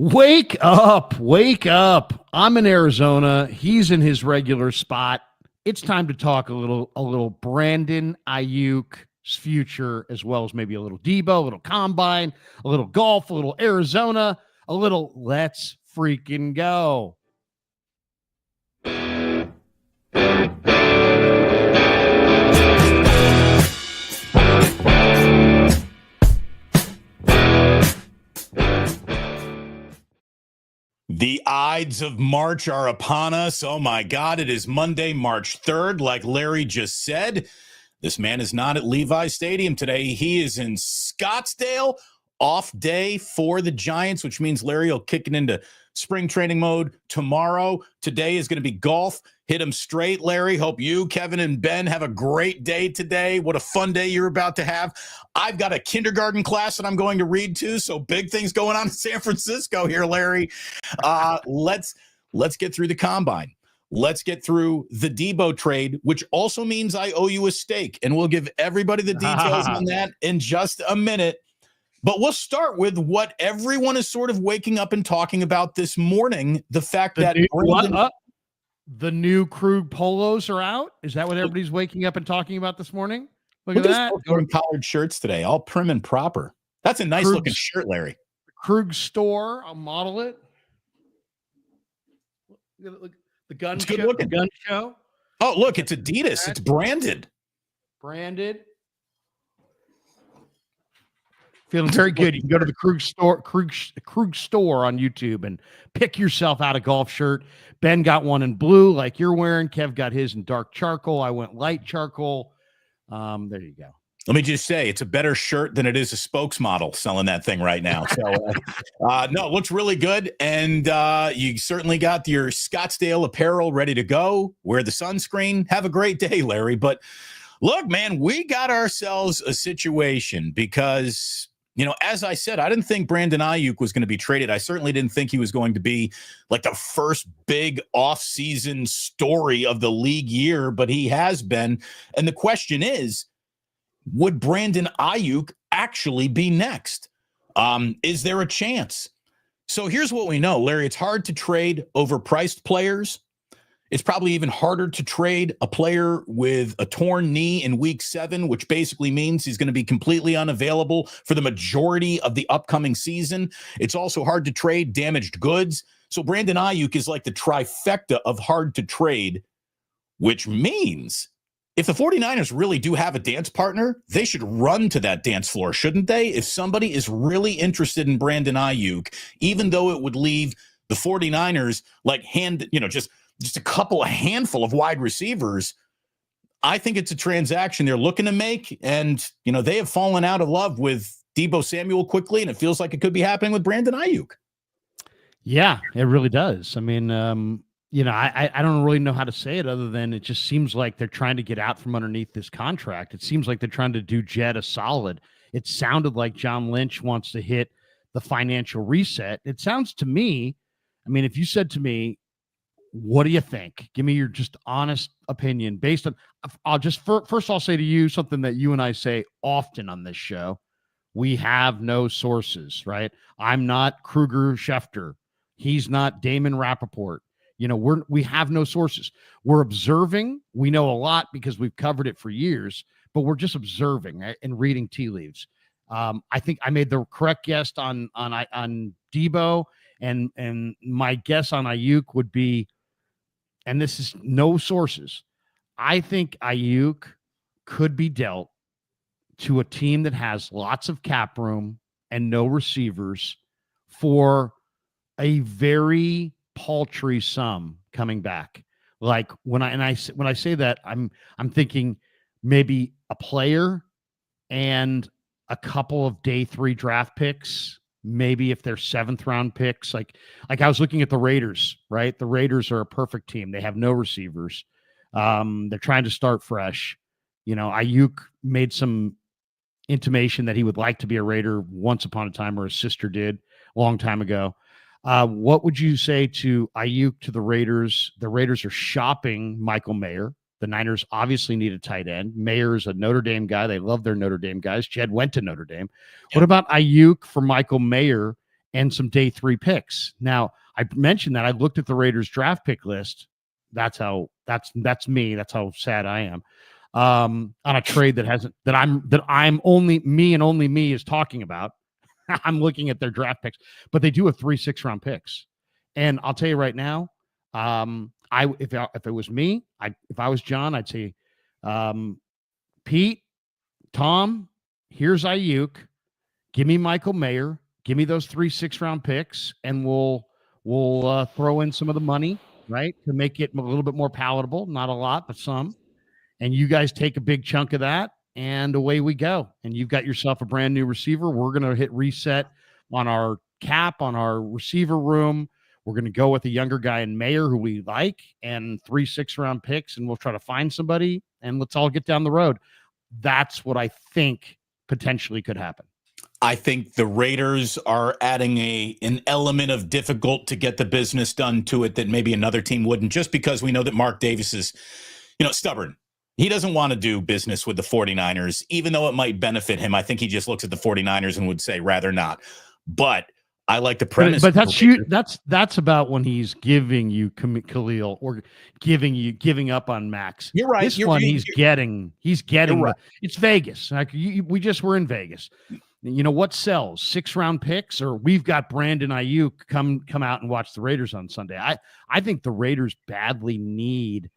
Wake up, wake up. I'm in Arizona. He's in his regular spot. It's time to talk a little Brandon Aiyuk's future, as well as maybe a little Deebo, a little combine, a little golf, a little Arizona, a little let's freaking go. The Ides of March are upon us. Oh my God, it is Monday, March 3rd. Like Larry just said, this man is not at Levi Stadium today. He is in Scottsdale. Off day for the Giants, which means Larry will kick it into spring training mode tomorrow. Today is going to be golf. Hit him straight, Larry. Hope you, Kevin, and Ben have a great day today. What a fun day you're about to have. I've got a kindergarten class that I'm going to read to, so big things going on in San Francisco here, Larry. Let's get through the combine. Let's get through the Deebo trade, which also means I owe you a steak, and we'll give everybody the details on that in just a minute. But we'll start with what everyone is sort of waking up and talking about this morning, the fact that the new Krug polos are out. Is that what everybody's waking up and talking about this morning? Look at that. Wearing collared shirts today, all prim and proper. That's a nice looking shirt, Larry. Krug store. I'll model it. Look, the gun show. The gun show. Oh, look, it's Adidas. It's branded. Feeling very good. You can go to the Krug store on YouTube and pick yourself out a golf shirt. Ben got one in blue like you're wearing. Kev got his in dark charcoal. I went light charcoal. There you go. Let me just say, it's a better shirt than it is a spokesmodel selling that thing right now. So, no, it looks really good. And you certainly got your Scottsdale apparel ready to go. Wear the sunscreen. Have a great day, Larry. But look, man, we got ourselves a situation because, you know, as I said, I didn't think Brandon Aiyuk was going to be traded. I certainly didn't think he was going to be like the first big offseason story of the league year, but he has been. And the question is, would Brandon Aiyuk actually be next? Is there a chance? So here's what we know, Larry. It's hard to trade overpriced players. It's probably even harder to trade a player with a torn knee in week 7, which basically means he's going to be completely unavailable for the majority of the upcoming season. It's also hard to trade damaged goods. So Brandon Aiyuk is like the trifecta of hard to trade, which means if the 49ers really do have a dance partner, they should run to that dance floor, shouldn't they? If somebody is really interested in Brandon Aiyuk, even though it would leave the 49ers like just a handful of wide receivers, I think it's a transaction they're looking to make. And, you know, they have fallen out of love with Deebo Samuel quickly, and it feels like it could be happening with Brandon Aiyuk. Yeah, it really does. I mean, I don't really know how to say it other than it just seems like they're trying to get out from underneath this contract. It seems like they're trying to do Jed a solid. It sounded like John Lynch wants to hit the financial reset. It sounds to me, I mean, if you said to me, what do you think? Give me your just honest opinion based on, first I'll say to you something that you and I say often on this show. We have no sources, right? I'm not Kruger Schefter. He's not Damon Rappaport. You know, we have no sources. We're observing. We know a lot because we've covered it for years, but we're just observing and reading tea leaves. I think I made the correct guess on Deebo, and my guess on Aiyuk would be, and this is no sources, I think Aiyuk could be dealt to a team that has lots of cap room and no receivers for a very paltry sum coming back. Like when I say that, I'm thinking maybe a player and a couple of day 3 draft picks. Maybe if they're 7th round picks, like I was looking at the Raiders, right? The Raiders are a perfect team. They have no receivers. They're trying to start fresh. You know, Aiyuk made some intimation that he would like to be a Raider once upon a time, or his sister did a long time ago. What would you say to Aiyuk to the Raiders? The Raiders are shopping Michael Mayer. The Niners obviously need a tight end. Mayer is a Notre Dame guy. They love their Notre Dame guys. Jed went to Notre Dame. Yep. What about Aiyuk for Michael Mayer and some day 3 picks. Now, I mentioned that I looked at the Raiders draft pick list. That's me. That's how sad I am. On a trade that I'm only me and only me is talking about. I'm looking at their draft picks, but they do have 3 6-round picks. And I'll tell you right now, if it was me, if I was John, I'd say, Pete, Tom, here's Aiyuk. Give me Michael Mayer. Give me those 3 6-round picks, and we'll throw in some of the money, right, to make it a little bit more palatable. Not a lot, but some. And you guys take a big chunk of that, and away we go. And you've got yourself a brand new receiver. We're going to hit reset on our cap, on our receiver room. We're going to go with a younger guy in Mayer who we like, and 3 6-round picks, and we'll try to find somebody, and let's all get down the road. That's what I think potentially could happen. I think the Raiders are adding an element of difficult to get the business done to it that maybe another team wouldn't, just because we know that Mark Davis is, stubborn. He doesn't want to do business with the 49ers, even though it might benefit him. I think he just looks at the 49ers and would say rather not. But I like the premise. But that's about when he's giving you Khalil or giving up on Max. You're right. This one he's getting. Right. It's Vegas. Like we just were in Vegas. What sells? 6-round picks, or we've got Brandon Aiyuk come out and watch the Raiders on Sunday. I think the Raiders badly need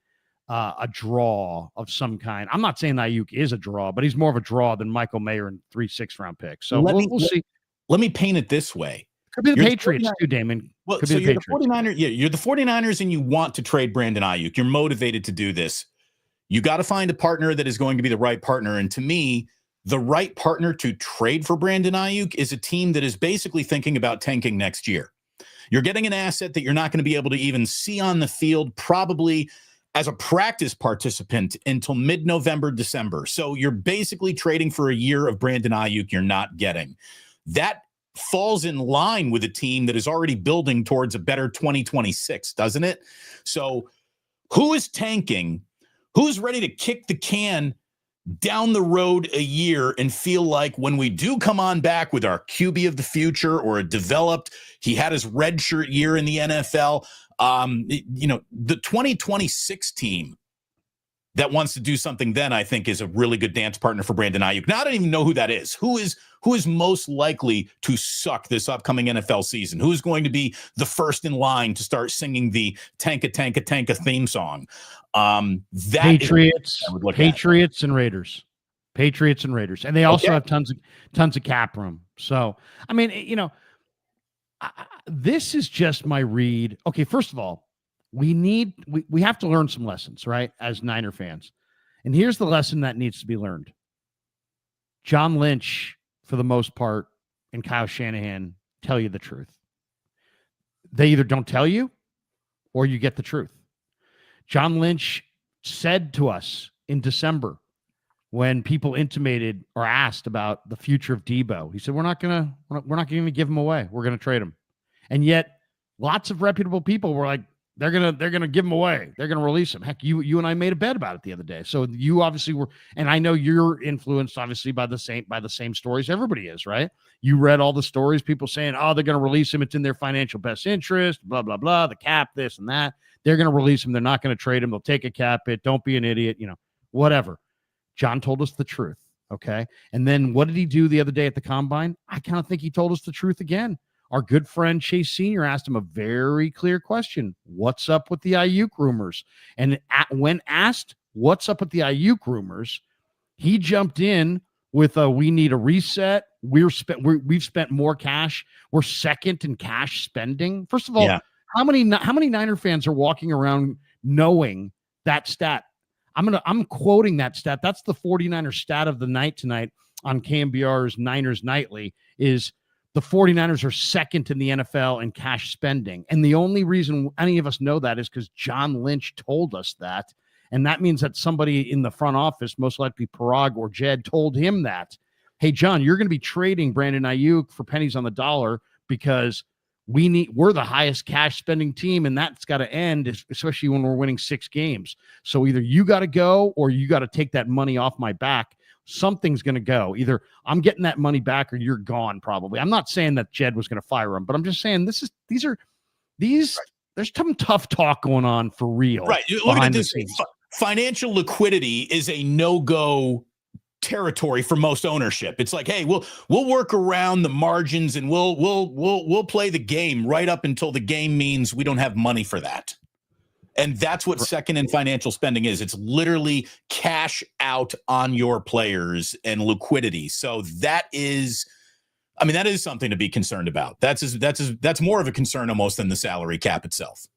a draw of some kind. I'm not saying Aiyuk is a draw, but he's more of a draw than Michael Mayer and 3 6-round picks. So we'll see. Let me paint it this way. Could be the Patriots too, Damon. Well, so you're the 49ers. Yeah, you're the 49ers and you want to trade Brandon Aiyuk. You're motivated to do this. You got to find a partner that is going to be the right partner. And to me, the right partner to trade for Brandon Aiyuk is a team that is basically thinking about tanking next year. You're getting an asset that you're not going to be able to even see on the field, probably as a practice participant, until mid-November, December. So you're basically trading for a year of Brandon Aiyuk you're not getting. That falls in line with a team that is already building towards a better 2026, doesn't it? So who is tanking? Who's ready to kick the can down the road a year and feel like when we do come on back with our QB of the future or a developed, he had his redshirt year in the NFL, the 2026 team that wants to do something then, I think, is a really good dance partner for Brandon Aiyuk. Now, I don't even know who that is. Who is most likely to suck this upcoming NFL season? Who's going to be the first in line to start singing the Tanka Tanka Tanka theme song? Patriots and Raiders. Patriots and Raiders. And they also have tons of cap room. So, I mean, this is just my read. Okay, first of all, we have to learn some lessons, right, as Niner fans. And here's the lesson that needs to be learned. John Lynch, for the most part, and Kyle Shanahan tell you the truth. They either don't tell you or you get the truth. John Lynch said to us in December when people intimated or asked about the future of Deebo, he said, we're not going to give him away. We're going to trade him. And yet lots of reputable people were like, they're gonna give him away. They're gonna release him. Heck, you and I made a bet about it the other day. So you obviously were, and I know you're influenced obviously by the same stories everybody is, right? You read all the stories, people saying, oh, they're gonna release him. It's in their financial best interest. Blah blah blah. The cap, this and that. They're gonna release him. They're not gonna trade him. They'll take a cap hit. Don't be an idiot. Whatever. John told us the truth. Okay, and then what did he do the other day at the combine? I kind of think he told us the truth again. Our good friend Chase Sr. asked him a very clear question. What's up with the Aiyuk rumors? And when asked what's up with the Aiyuk rumors, he jumped in with we need a reset. We've spent more cash. We're second in cash spending. First of all, how many Niner fans are walking around knowing that stat? I'm quoting that stat. That's the 49er stat of the night tonight on KMBR's Niners Nightly is the 49ers are second in the NFL in cash spending. And the only reason any of us know that is because John Lynch told us that. And that means that somebody in the front office, most likely Parag or Jed, told him that, hey, John, you're going to be trading Brandon Aiyuk for pennies on the dollar because we're the highest cash spending team, and that's got to end, especially when we're winning 6 games. So either you got to go or you got to take that money off my back something's going to go. Either I'm getting that money back or you're gone probably. I'm not saying that Jed was going to fire him, but I'm just saying there's some tough talk going on for real. Right. Look at this. Financial liquidity is a no-go territory for most ownership. It's like, hey, we'll work around the margins and we'll play the game right up until the game means we don't have money for that. And that's what second in financial spending is. It's literally cash out on your players and liquidity. So that is something to be concerned about. That's more of a concern almost than the salary cap itself.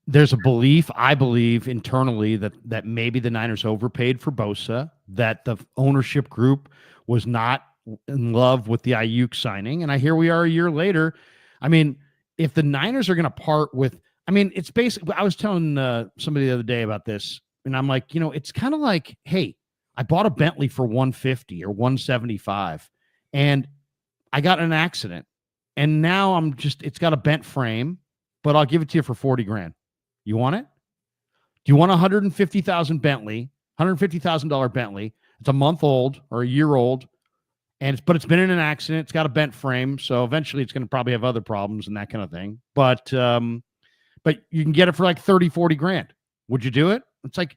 There's a belief, I believe, internally that maybe the Niners overpaid for Bosa, that the ownership group was not in love with the Aiyuk signing. And here we are a year later. I mean, if the Niners are going to part with, it's basically, I was telling somebody the other day about this, and I'm like, it's kind of like, hey, I bought a Bentley for $150 or $175, and I got in an accident, and now it's got a bent frame, but I'll give it to you for $40,000. You want it? Do you want a $150,000 Bentley, $150,000 Bentley? It's a month old or a year old, but it's been in an accident. It's got a bent frame, so eventually it's going to probably have other problems and that kind of thing. But you can get it for like 30, 40 grand. Would you do it? It's like,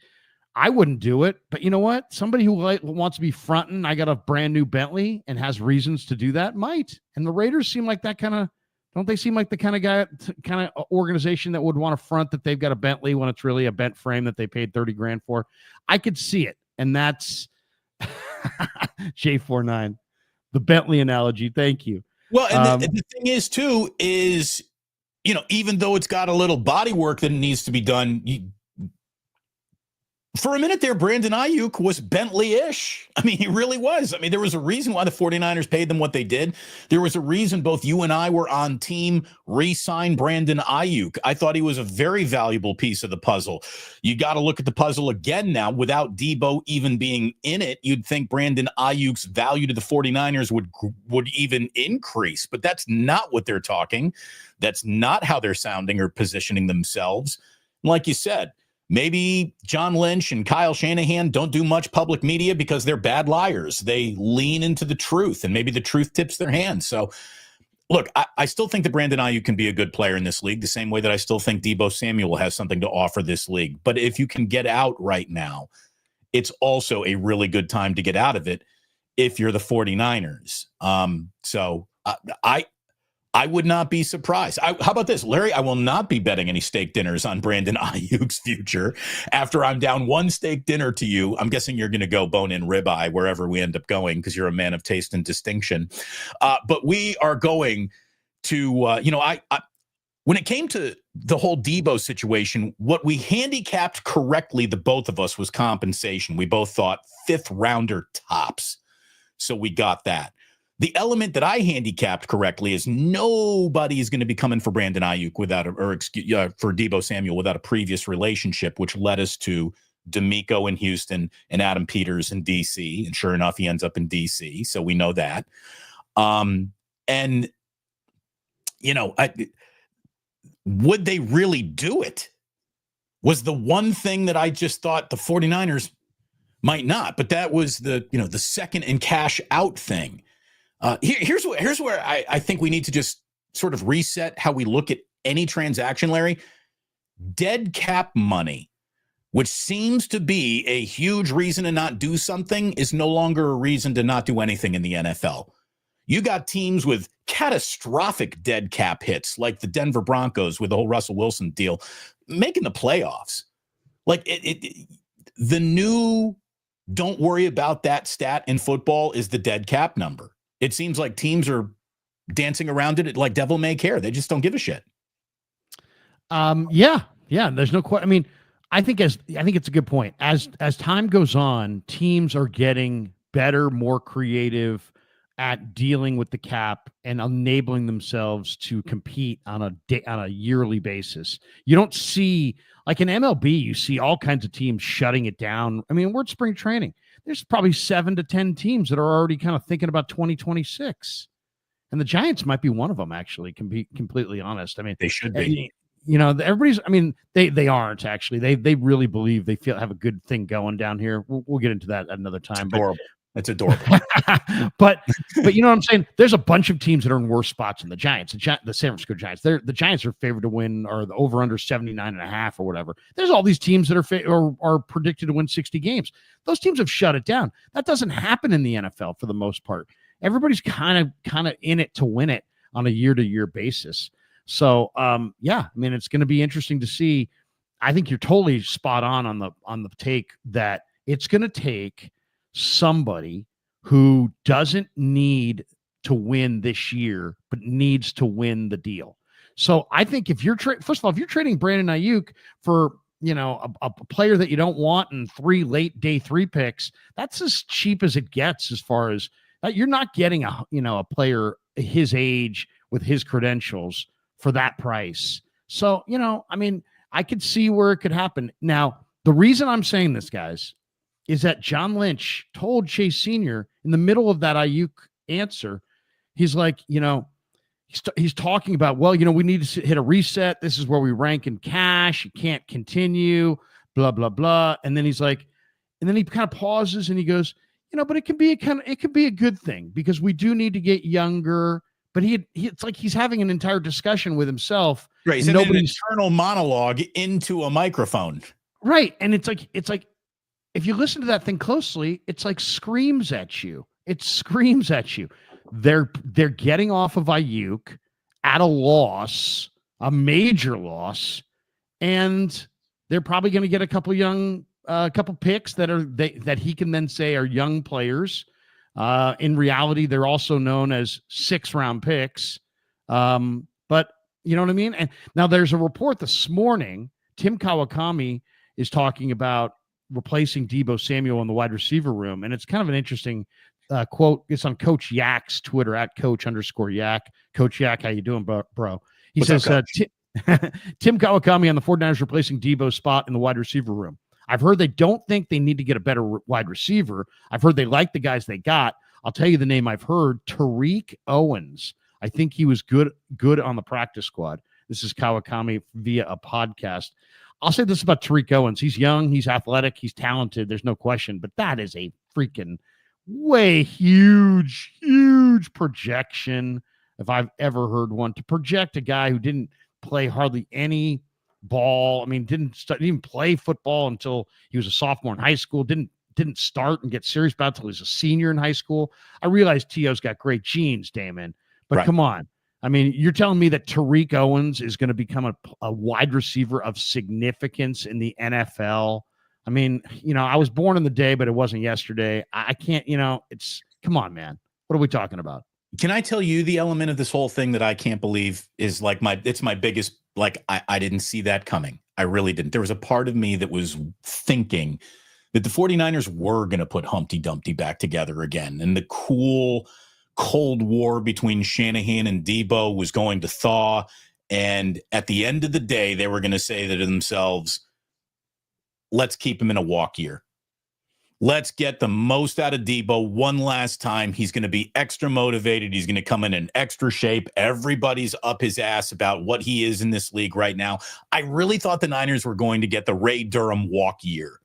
I wouldn't do it, but you know what? Somebody who wants to be fronting, I got a brand new Bentley and has reasons to do that might. And the Raiders seem like that kind of, don't they seem like the kind of organization that would want to front that they've got a Bentley when it's really a bent frame that they paid 30 grand for? I could see it. And that's J49, the Bentley analogy. Thank you. Well, and the thing is too, is, even though it's got a little body work that needs to be done, for a minute there, Brandon Aiyuk was Bentley-ish. He really was. There was a reason why the 49ers paid them what they did. There was a reason both you and I were on team re-sign Brandon Aiyuk. I thought he was a very valuable piece of the puzzle. You got to look at the puzzle again now. Without Deebo even being in it, you'd think Brandon Aiyuk's value to the 49ers would even increase. But that's not what they're talking. That's not how they're sounding or positioning themselves. Like you said, maybe John Lynch and Kyle Shanahan don't do much public media because they're bad liars. They lean into the truth, and maybe the truth tips their hand. So, look, I still think that Brandon Aiyuk can be a good player in this league, the same way that I still think Deebo Samuel has something to offer this league. But if you can get out right now, it's also a really good time to get out of it if you're the 49ers. I would not be surprised. How about this, Larry? I will not be betting any steak dinners on Brandon Aiyuk's future. After I'm down one steak dinner to you, I'm guessing you're going to go bone-in ribeye wherever we end up going because you're a man of taste and distinction. But we are going to, when it came to the whole Deebo situation, what we handicapped correctly, the both of us, was compensation. We both thought 5th rounder tops. So we got that. The element that I handicapped correctly is nobody is going to be coming for Brandon Aiyuk for Deebo Samuel without a previous relationship, which led us to D'Amico in Houston and Adam Peters in DC. And sure enough, he ends up in DC. So we know that. Would they really do it? Was the one thing that I just thought the 49ers might not, but that was the second and cash out thing. Here's where I think we need to just sort of reset how we look at any transaction, Larry. Dead cap money, which seems to be a huge reason to not do something, is no longer a reason to not do anything in the NFL. You got teams with catastrophic dead cap hits, like the Denver Broncos with the whole Russell Wilson deal, making the playoffs. Like the new don't worry about that stat in football is the dead cap number. It seems like teams are dancing around it like devil may care. They just don't give a shit. Yeah. There's no question. I think it's a good point. As time goes on, teams are getting better, more creative at dealing with the cap and enabling themselves to compete on a yearly basis. You don't see, like in MLB, you see all kinds of teams shutting it down. We're at spring training. There's probably 7 to 10 teams that are already kind of thinking about 2026. And the Giants might be one of them, actually, can be completely honest. They should be. Everybody's, they aren't actually. They really believe have a good thing going down here. We'll get into that at another time. That's adorable. but you know what I'm saying? There's a bunch of teams that are in worse spots than the Giants. The San Francisco Giants. The Giants are favored to win, or the over under 79.5 or whatever. There's all these teams that are predicted to win 60 games. Those teams have shut it down. That doesn't happen in the NFL for the most part. Everybody's kind of in it to win it on a year-to-year basis. So yeah, I mean, it's going to be interesting to see. I think you're totally spot on the take that it's going to take somebody who doesn't need to win this year, but needs to win the deal. So I think if you're first of all, if you're trading Brandon Aiyuk for, you know, a player that you don't want and 3 late day 3 picks, that's as cheap as it gets. As far as you're not getting a player his age with his credentials for that price. So, you know, I mean, I could see where it could happen. Now, the reason I'm saying this, guys, is that John Lynch told Chase Sr. in the middle of that Aiyuk answer, he's like, you know, he's talking about, well, you know, we need to hit a reset. This is where we rank in cash. You can't continue, blah, blah, blah. And then he's like, and then he kind of pauses and he goes, you know, but it could be a good thing because we do need to get younger. But it's like he's having an entire discussion with himself. Right. He's an internal monologue into a microphone. Right. And it's like, if you listen to that thing closely, it's like screams at you. It screams at you. They're getting off of Aiyuk at a loss, a major loss, and they're probably going to get a couple picks that he can then say are young players. In reality, they're also known as 6th-round picks. But you know what I mean? And now there's a report this morning. Tim Kawakami is talking about replacing Deebo Samuel in the wide receiver room. And it's kind of an interesting quote. It's on Coach Yak's Twitter at Coach_Yak. Coach Yak, how you doing, bro? He says, Tim Kawakami on the 49ers replacing Deebo's spot in the wide receiver room. I've heard they don't think they need to get a better wide receiver. I've heard they like the guys they got. I'll tell you the name I've heard, Tariq Owens. I think he was good on the practice squad. This is Kawakami via a podcast. I'll say this about Tariq Owens. He's young, he's athletic, he's talented. There's no question, but that is a freaking way huge projection. If I've ever heard one, to project a guy who didn't play hardly any ball. I mean, didn't even play football until he was a sophomore in high school. Didn't start and get serious about it until he was a senior in high school. I realize T.O.'s got great genes, Damon, but right. Come on. I mean, you're telling me that Tariq Owens is going to become a wide receiver of significance in the NFL? I mean, you know, I was born in the day, but it wasn't yesterday. I can't, you know, come on, man. What are we talking about? Can I tell you the element of this whole thing that I can't believe is like it's my biggest, like, I didn't see that coming. I really didn't. There was a part of me that was thinking that the 49ers were going to put Humpty Dumpty back together again. And the cool Cold War between Shanahan and Deebo was going to thaw. And at the end of the day, they were going to say to themselves, let's keep him in a walk year. Let's get the most out of Deebo one last time. He's going to be extra motivated. He's going to come in extra shape. Everybody's up his ass about what he is in this league right now. I really thought the Niners were going to get the Ray Durham walk year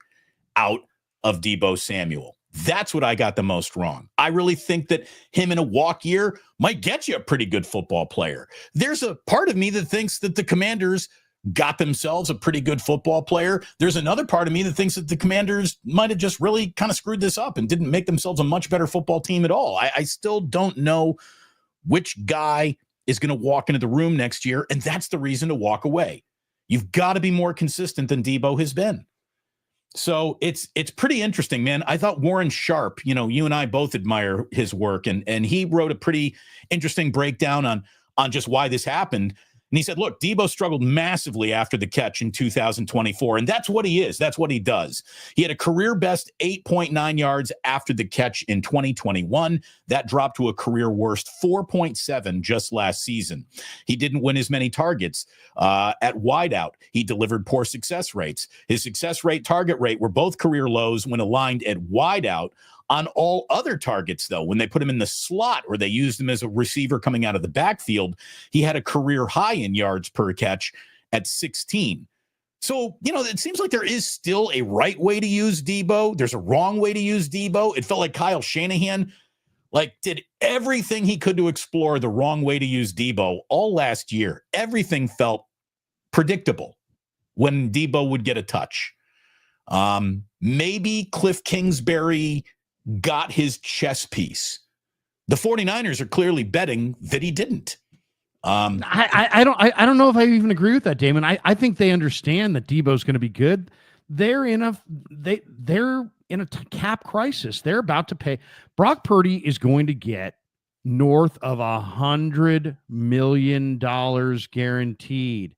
out of Deebo Samuel. That's what I got the most wrong. I really think that him in a walk year might get you a pretty good football player. There's a part of me that thinks that the Commanders got themselves a pretty good football player. There's another part of me that thinks that the Commanders might have just really kind of screwed this up and didn't make themselves a much better football team at all. I still don't know which guy is going to walk into the room next year, and that's the reason to walk away. You've got to be more consistent than Deebo has been. So it's pretty interesting, man. I thought Warren Sharp, you know, you and I both admire his work, and he wrote a pretty interesting breakdown on just why this happened. And he said, look, Deebo struggled massively after the catch in 2024. And that's what he is. That's what he does. He had a career best 8.9 yards after the catch in 2021. That dropped to a career worst 4.7 just last season. He didn't win as many targets at wideout. He delivered poor success rates. His success rate, target rate were both career lows when aligned at wideout. On all other targets, though, when they put him in the slot or they used him as a receiver coming out of the backfield, he had a career high in yards per catch at 16. So, it seems like there is still a right way to use Deebo. There's a wrong way to use Deebo. It felt like Kyle Shanahan did everything he could to explore the wrong way to use Deebo all last year. Everything felt predictable when Deebo would get a touch. Maybe Cliff Kingsbury got his chess piece. The 49ers are clearly betting that he didn't. I don't know if I even agree with that, Damon. I think they understand that Deebo's going to be good. They're in a cap crisis. They're about to pay. Brock Purdy is going to get north of $100 million guaranteed.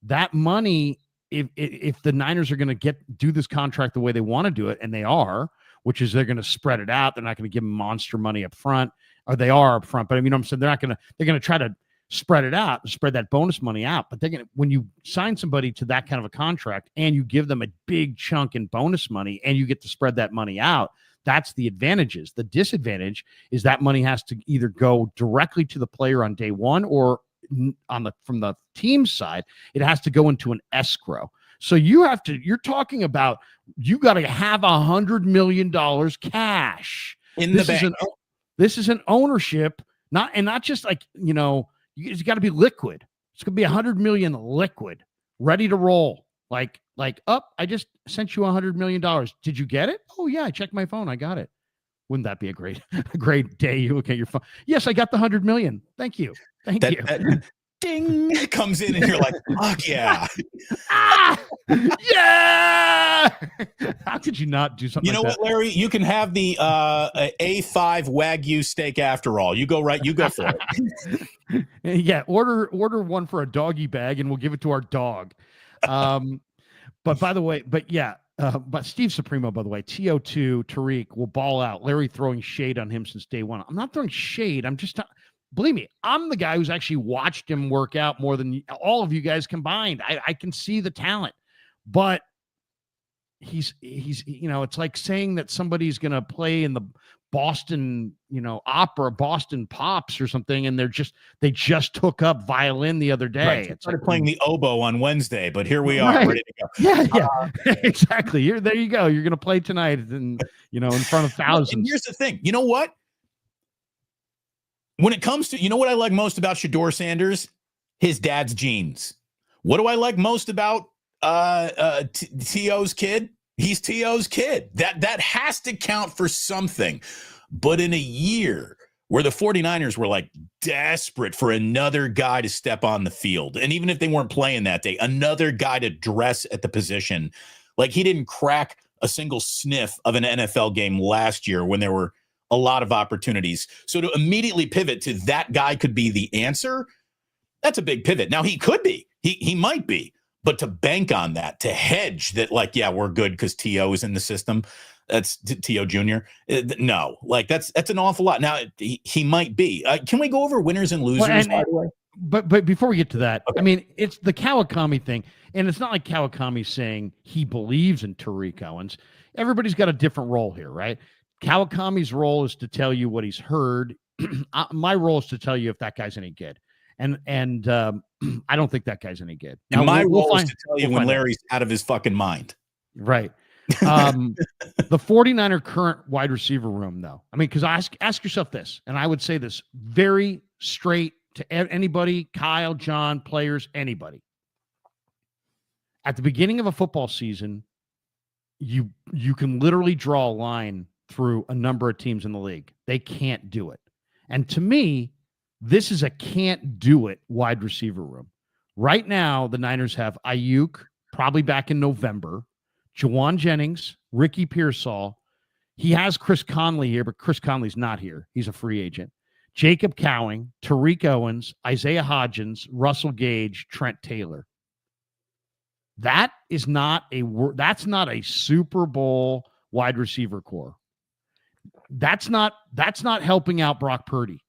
That money, if the Niners are going to do this contract the way they want to do it, and they are, which is they're going to spread it out. They're not going to give them monster money up front, or they are up front. But I mean, I'm saying they're going to try to spread it out and spread that bonus money out. But when you sign somebody to that kind of a contract and you give them a big chunk in bonus money and you get to spread that money out, that's the advantages. The disadvantage is that money has to either go directly to the player on day one, or from the team side, it has to go into an escrow. So you're talking about, you got to have $100 million cash in the bank. This is an ownership, not just it's got to be liquid. It's going to be $100 million liquid, ready to roll. I just sent you $100 million. Did you get it? Oh yeah, I checked my phone. I got it. Wouldn't that be a great day? You look at your phone. Yes, I got the $100 million. Thank you. That ding comes in and you're like, fuck yeah. Yeah. How could you not do something? You know what, Larry? You can have the A5 Wagyu steak after all. You go for it. Yeah, order one for a doggy bag and we'll give it to our dog. But by the way, but Steve Supremo, by the way, TO2 Tariq will ball out. Larry throwing shade on him since day one. I'm not throwing shade. I'm just believe me, I'm the guy who's actually watched him work out more than all of you guys combined. I can see the talent, but he's it's like saying that somebody's going to play in the Boston, opera, Boston Pops or something, and they just took up violin the other day. Right. It's started playing the oboe on Wednesday, but here we are, right. ready to go. Yeah, exactly. There you go. You're going to play tonight, and in front of thousands. And here's the thing. You know what? When it comes to, what I like most about Shedeur Sanders? His dad's genes. What do I like most about T.O.'s kid? He's T.O.'s kid. That has to count for something. But in a year where the 49ers were desperate for another guy to step on the field, and even if they weren't playing that day, another guy to dress at the position, he didn't crack a single sniff of an NFL game last year when there were a lot of opportunities. So to immediately pivot to that guy could be the answer, that's a big pivot. Now, he could be. He might be. But to bank on that, to hedge that, we're good because T.O. is in the system, that's T.O. Jr. No, that's an awful lot. Now, he might be. Can we go over winners and losers, by the way? But before we get to that, okay. I mean, it's the Kawakami thing, and it's not like Kawakami's saying he believes in Tariq Owens. Everybody's got a different role here, right? Kawakami's role is to tell you what he's heard. My role is to tell you if that guy's any good. And I don't think that guy's any good. Now, my role is to tell you when Larry's out of his fucking mind. Right. The 49er current wide receiver room, though. I mean, because ask yourself this, and I would say this very straight to anybody, Kyle, John, players, anybody. At the beginning of a football season, you can literally draw a line through a number of teams in the league. They can't do it. And to me, this is a can't do it wide receiver room. Right now, the Niners have Aiyuk, probably back in November, Jawan Jennings, Ricky Pearsall. He has Chris Conley here, but Chris Conley's not here. He's a free agent. Jacob Cowing, Tariq Owens, Isaiah Hodgins, Russell Gage, Trent Taylor. That's not a Super Bowl wide receiver core. That's not helping out Brock Purdy.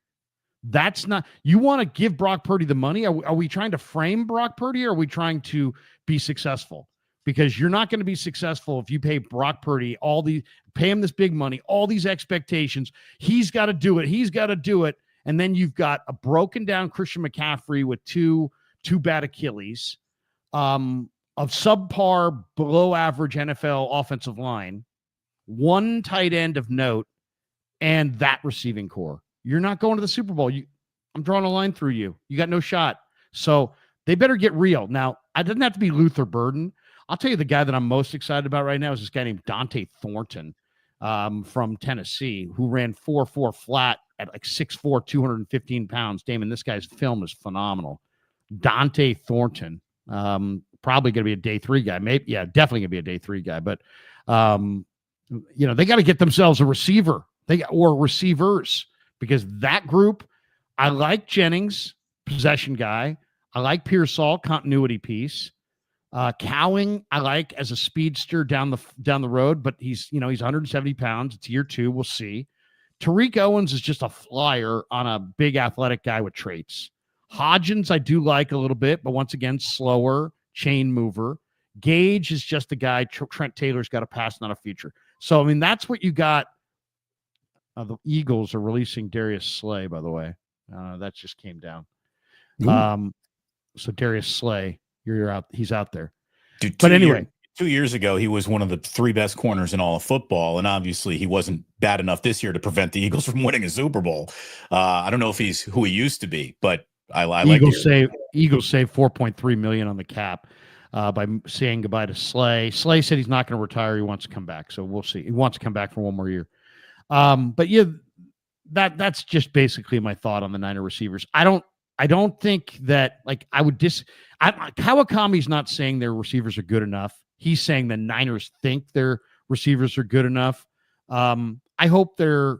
That's not, you want to give Brock Purdy the money? Are we trying to frame Brock Purdy, or are we trying to be successful? Because you're not going to be successful if you pay Brock Purdy pay him this big money, all these expectations. He's got to do it. And then you've got a broken down Christian McCaffrey with two bad Achilles, a of subpar, below average NFL offensive line, one tight end of note, and that receiving core. You're not going to the Super Bowl. I'm drawing a line through you. You got no shot. So they better get real. Now, it doesn't have to be Luther Burden. I'll tell you the guy that I'm most excited about right now is this guy named Dante Thornton from Tennessee, who ran 4.4 flat at like 6'4", 215 pounds. Damon, this guy's film is phenomenal. Dante Thornton, probably going to be a day 3 guy. Maybe, yeah, definitely going to be a day 3 guy. But, they got to get themselves a receiver. Or receivers, because that group, I like Jennings, possession guy. I like Pearsall, continuity piece. Cowing, I like as a speedster down the road, but he's 170 pounds. It's year 2. We'll see. Tariq Owens is just a flyer on a big athletic guy with traits. Hodgins, I do like a little bit, but once again, slower, chain mover. Gage is just a guy. Trent Taylor's got a pass, not a future. So, I mean, that's what you got. The Eagles are releasing Darius Slay, by the way. That just came down. So Darius Slay, you're out. He's out there. Dude, but anyway, 2 years ago, he was one of the 3 best corners in all of football, and obviously he wasn't bad enough this year to prevent the Eagles from winning a Super Bowl. I don't know if he's who he used to be, but I like Eagles save $4.3 million on the cap by saying goodbye to Slay. Slay said he's not going to retire. He wants to come back, so we'll see. He wants to come back for one more year. But yeah, that's just basically my thought on the Niner receivers. I don't think that, like, I would Kawakami's not saying their receivers are good enough. He's saying the Niners think their receivers are good enough. I hope they're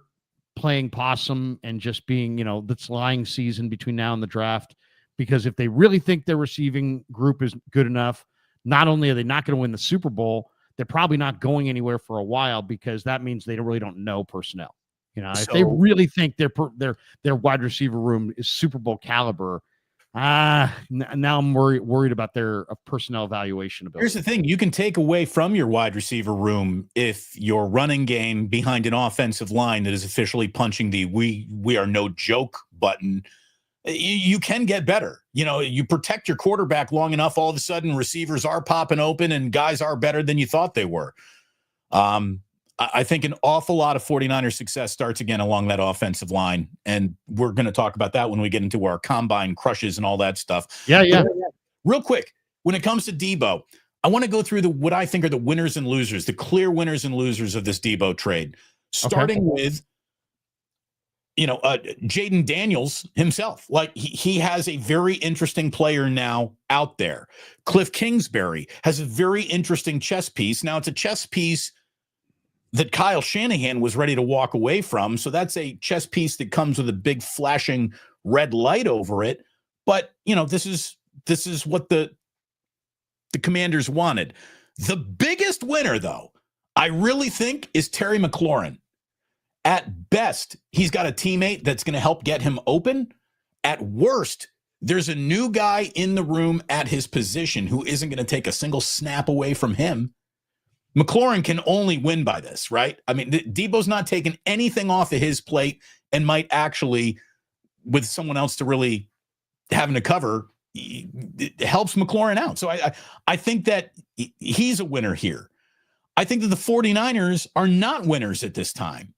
playing possum and just being, that's lying season between now and the draft, because if they really think their receiving group is good enough, not only are they not going to win the Super Bowl, they're probably not going anywhere for a while, because that means they really don't know personnel. If they really think their wide receiver room is Super Bowl caliber, now I'm worried about their personnel evaluation ability. Here's the thing. You can take away from your wide receiver room if your running game behind an offensive line that is officially punching the we are no joke button. You can get better. You protect your quarterback long enough, all of a sudden receivers are popping open and guys are better than you thought they were. I think an awful lot of 49ers success starts again along that offensive line. And we're going to talk about that when we get into our combine crushes and all that stuff. Yeah. Real quick, when it comes to Deebo, I want to go through what I think are the winners and losers, the clear winners and losers of this Deebo trade, starting with Jaden Daniels himself. Like, he has a very interesting player now out there. Cliff Kingsbury has a very interesting chess piece. Now, it's a chess piece that Kyle Shanahan was ready to walk away from. So that's a chess piece that comes with a big flashing red light over it. But, this is what the Commanders wanted. The biggest winner, though, I really think, is Terry McLaurin. At best, he's got a teammate that's going to help get him open. At worst, there's a new guy in the room at his position who isn't going to take a single snap away from him. McLaurin can only win by this, right? I mean, Deebo's not taking anything off of his plate and might actually, with someone else to really having to cover, it helps McLaurin out. So I think that he's a winner here. I think that the 49ers are not winners at this time.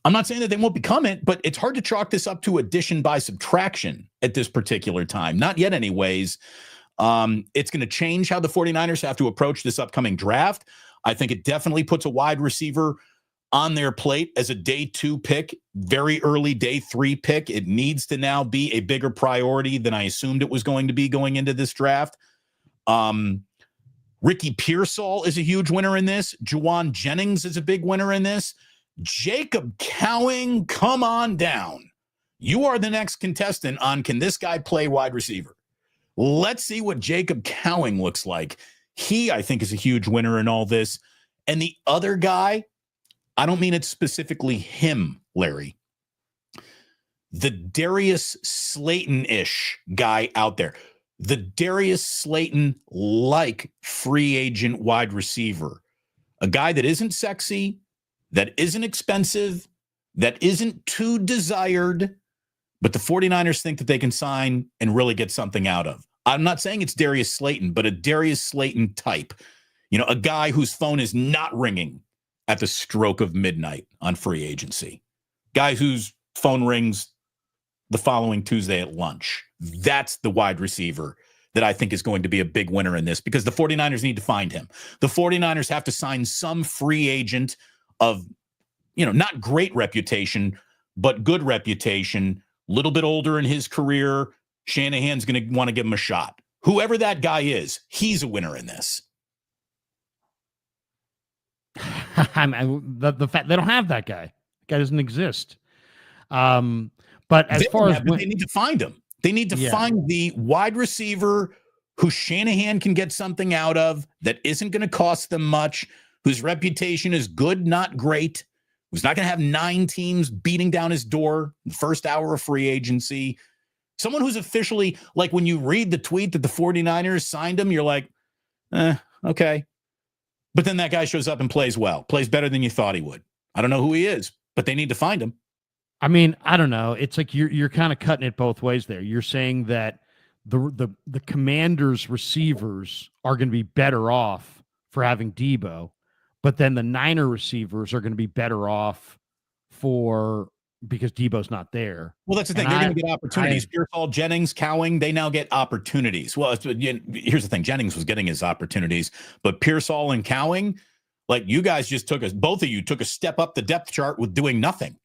I'm not saying that they won't become it, but it's hard to chalk this up to addition by subtraction at this particular time. Not yet anyways. It's going to change how the 49ers have to approach this upcoming draft. I think it definitely puts a wide receiver on their plate as a day 2 pick, very early day 3 pick. It needs to now be a bigger priority than I assumed it was going to be going into this draft. Ricky Pearsall is a huge winner in this. Juwan Jennings is a big winner in this. Jacob Cowing, come on down. You are the next contestant on Can This Guy Play Wide Receiver? Let's see what Jacob Cowing looks like. He, I think, is a huge winner in all this. And the other guy, I don't mean it's specifically him, Larry. The Darius Slayton-ish guy out there. The Darius Slayton-like free agent wide receiver. A guy that isn't sexy, that isn't expensive, that isn't too desired, but the 49ers think that they can sign and really get something out of. I'm not saying it's Darius Slayton, but a Darius Slayton type. A guy whose phone is not ringing at the stroke of midnight on free agency. Guy whose phone rings the following Tuesday at lunch. That's the wide receiver that I think is going to be a big winner in this, because the 49ers need to find him. The 49ers have to sign some free agent of, not great reputation, but good reputation, a little bit older in his career. Shanahan's going to want to give him a shot. Whoever that guy is, he's a winner in this. The fact they don't have that guy. That guy doesn't exist. But as far as they need to find him. They need to find the wide receiver who Shanahan can get something out of, that isn't going to cost them much, whose reputation is good, not great, who's not going to have 9 teams beating down his door the first hour of free agency. Someone who's officially, like, when you read the tweet that the 49ers signed him, you're like, okay. But then that guy shows up and plays well, plays better than you thought he would. I don't know who he is, but they need to find him. I mean, I don't know. It's like you're kind of cutting it both ways there. You're saying that the Commanders receivers are going to be better off for having Deebo, but then the Niner receivers are going to be better off because Deebo's not there. Well, that's the thing. They're going to get opportunities. Pearsall, Jennings, Cowing, they now get opportunities. Well, here's the thing. Jennings was getting his opportunities, but Pearsall and Cowing, like, you guys just both of you took a step up the depth chart with doing nothing.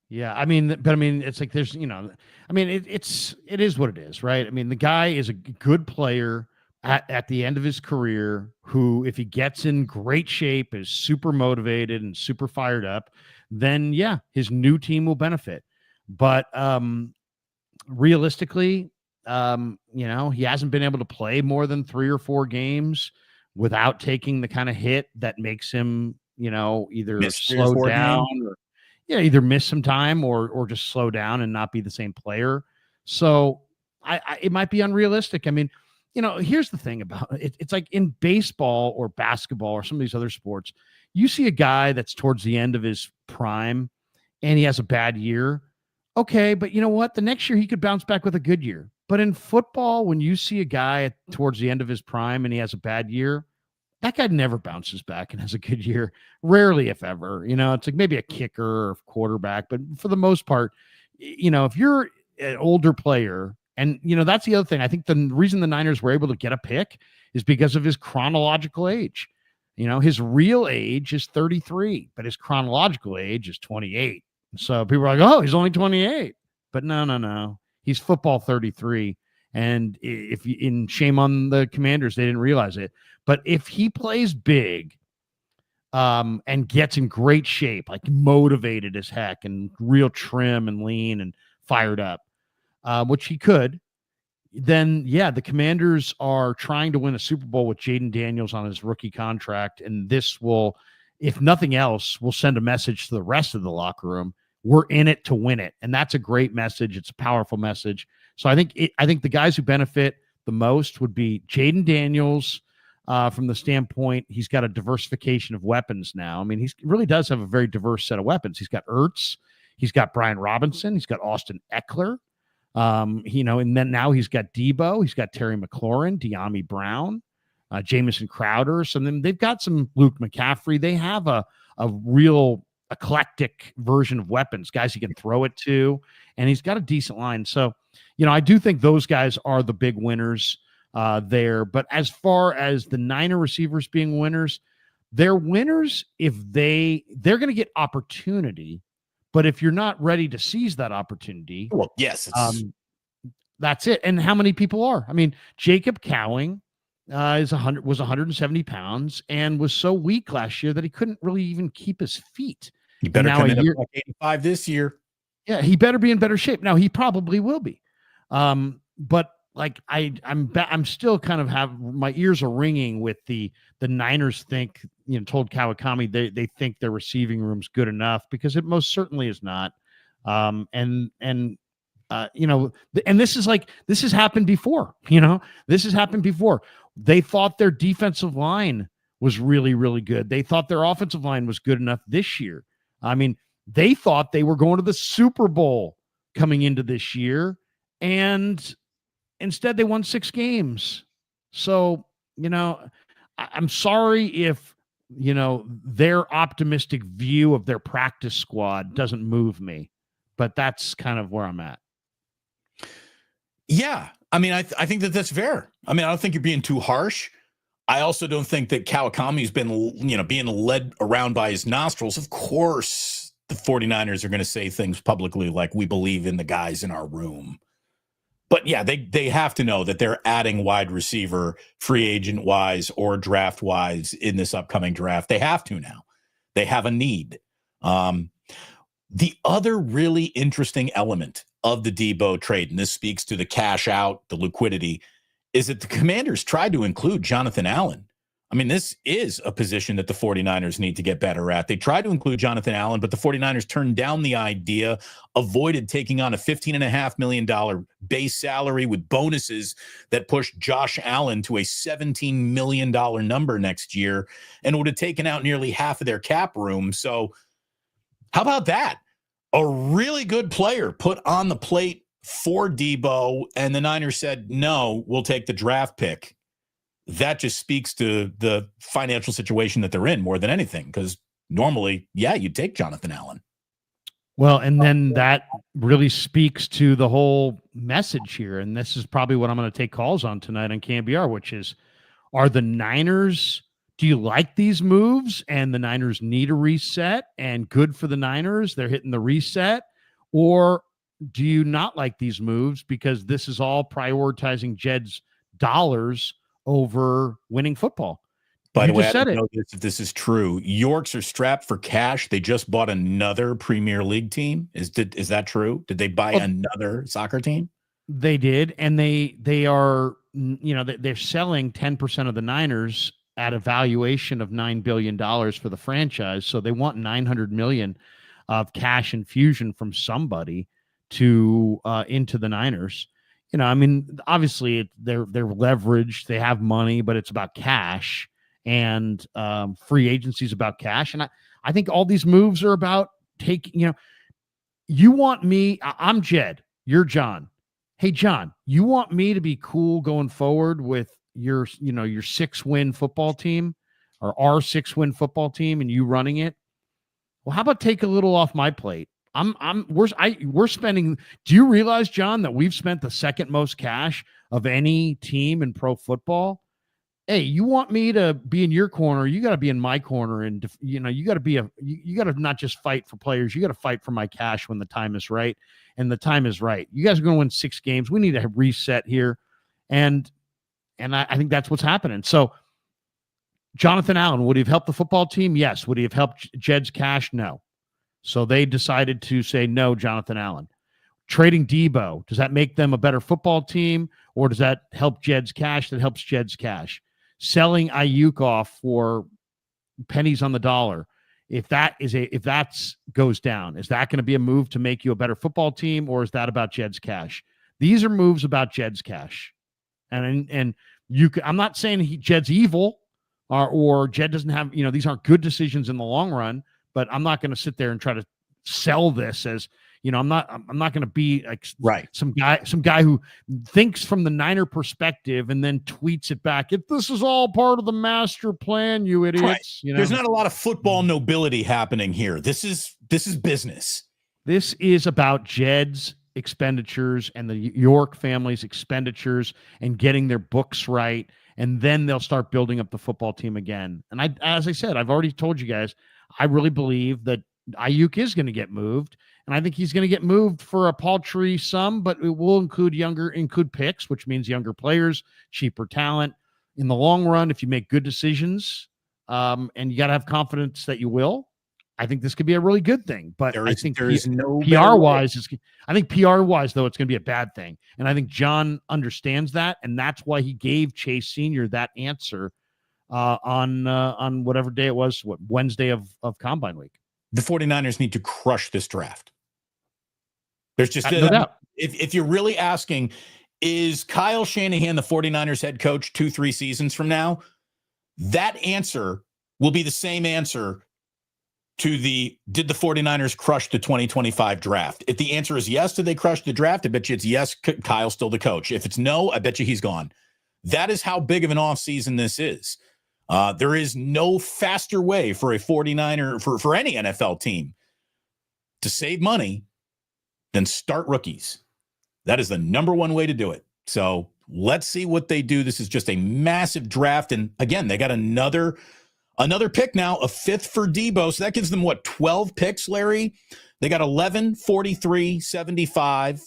Yeah, it's like there's, it is what it is, right? I mean, the guy is a good player at the end of his career who, if he gets in great shape, is super motivated and super fired up, then yeah, his new team will benefit. But realistically, he hasn't been able to play more than 3 or 4 games without taking the kind of hit that makes him, either slow down or either miss some time or just slow down and not be the same player. So it might be unrealistic. I mean, here's the thing about it. It's like in baseball or basketball or some of these other sports, you see a guy that's towards the end of his prime and he has a bad year. Okay, but you know what? The next year he could bounce back with a good year. But in football, when you see a guy towards the end of his prime and he has a bad year, that guy never bounces back and has a good year. Rarely, if ever. It's like maybe a kicker or quarterback, but for the most part, if you're an older player, and that's the other thing. I think the reason the Niners were able to get a pick is because of his chronological age. His real age is 33, but his chronological age is 28. So people are like, "Oh, he's only 28," but no, he's football 33. And shame on the Commanders, they didn't realize it. But if he plays big, and gets in great shape, like motivated as heck and real trim and lean and fired up, which he could, then yeah, the Commanders are trying to win a Super Bowl with Jaden Daniels on his rookie contract. And this will, if nothing else, will send a message to the rest of the locker room. We're in it to win it. And that's a great message. It's a powerful message. So I think the guys who benefit the most would be Jaden Daniels, from the standpoint, he's got a diversification of weapons now. I mean, he really does have a very diverse set of weapons. He's got Ertz, he's got Brian Robinson, he's got Austin Eckler, and then now he's got Deebo, he's got Terry McLaurin, De'Ami Brown, Jamison Crowder. So then they've got some Luke McCaffrey. They have a real eclectic version of weapons, guys he can throw it to, and he's got a decent line. So, I do think those guys are the big winners there. But as far as the Niner receivers being winners, they're winners if they're going to get opportunity. But if you're not ready to seize that opportunity, well, yes, that's it. And how many people are? I mean, Jacob Cowing was 170 pounds and was so weak last year that he couldn't really even keep his feet. He better come in at 85 this year. Yeah, he better be in better shape. Now he probably will be. But like I'm still kind of my ears are ringing with the Niners told Kawakami they think their receiving room's good enough, because it most certainly is not. And this has happened before. This has happened before. They thought their defensive line was really, really good. They thought their offensive line was good enough this year. I mean, they thought they were going to the Super Bowl coming into this year, and Instead, they won 6 games. So, I'm sorry if, their optimistic view of their practice squad doesn't move me, but that's kind of where I'm at. Yeah. I mean, I think that's fair. I mean, I don't think you're being too harsh. I also don't think that Kawakami's been, being led around by his nostrils. Of course, the 49ers are going to say things publicly like, we believe in the guys in our room. But yeah, they have to know that they're adding wide receiver, free agent wise or draft wise in this upcoming draft. They have to now. They have a need. The other really interesting element of the Deebo trade, and this speaks to the cash out, the liquidity, is that the Commanders tried to include Jonathan Allen. I mean, this is a position that the 49ers need to get better at. They tried to include Jonathan Allen, but the 49ers turned down the idea, avoided taking on a $15.5 million base salary with bonuses that pushed Josh Allen to a $17 million number next year and would have taken out nearly half of their cap room. So how about that? A really good player put on the plate for Deebo, and the Niners said, no, we'll take the draft pick. That just speaks to the financial situation that they're in more than anything, because normally, yeah, you'd take Jonathan Allen. Well, and then that really speaks to the whole message here, and this is probably what I'm going to take calls on tonight on KNBR, which is, are the Niners, do you like these moves and the Niners need a reset and good for the Niners, they're hitting the reset, or do you not like these moves because this is all prioritizing Jed's dollars over winning football? By the way, I don't know if this is true. Yorks are strapped for cash. They just bought another Premier League team. Is that true? Did they buy another soccer team? They did, and they are, they're selling 10% of the Niners at a valuation of $9 billion for the franchise. So they want $900 million of cash infusion from somebody to into the Niners. I mean, obviously they're leveraged, they have money, but it's about cash, and free agency is about cash. And I think all these moves are about taking, you want me, I'm Jed, you're John. Hey, John, you want me to be cool going forward with your 6-win football team, or our 6-win football team, and you running it? Well, how about take a little off my plate? We're spending. Do you realize, John, that we've spent the second most cash of any team in pro football? Hey, you want me to be in your corner? You got to be in my corner, and you got to be you got to not just fight for players. You got to fight for my cash when the time is right, and the time is right. You guys are going to win 6 games. We need to reset here, and I think that's what's happening. So, Jonathan Allen, would he have helped the football team? Yes. Would he have helped Jed's cash? No. So they decided to say no, Jonathan Allen. Trading Deebo, does that make them a better football team, or does that help Jed's cash? That helps Jed's cash. Selling Aiyuk off for pennies on the dollar, if that goes down, is that going to be a move to make you a better football team, or is that about Jed's cash? These are moves about Jed's cash, and I'm not saying Jed's evil, or Jed doesn't have, these aren't good decisions in the long run. But I'm not going to sit there and try to sell this as, I'm not going to be like some guy who thinks from the Niner perspective and then tweets it back. If this is all part of the master plan, you idiots. Right. There's not a lot of football nobility happening here. This is business. This is about Jed's expenditures and the York family's expenditures and getting their books right. And then they'll start building up the football team again. And as I said, I've already told you guys, I really believe that Aiyuk is going to get moved, and I think he's going to get moved for a paltry sum, but it will include picks, which means younger players, cheaper talent. In the long run, if you make good decisions, and you got to have confidence that you will, I think this could be a really good thing. But I think PR wise, though, it's going to be a bad thing. And I think John understands that, and that's why he gave Chase Sr. that answer on whatever day it was, Wednesday of Combine Week. The 49ers need to crush this draft. There's just no doubt. If you're really asking, is Kyle Shanahan the 49ers head coach 2-3 seasons from now? That answer will be the same answer did the 49ers crush the 2025 draft? If the answer is yes, did they crush the draft? I bet you it's yes, Kyle's still the coach. If it's no, I bet you he's gone. That is how big of an offseason this is. There is no faster way for a 49er, for any NFL team to save money than start rookies. That is the number one way to do it. So let's see what they do. This is just a massive draft. And again, they got another pick now, a fifth for Deebo. So that gives them, 12 picks, Larry? They got 11, 43, 75.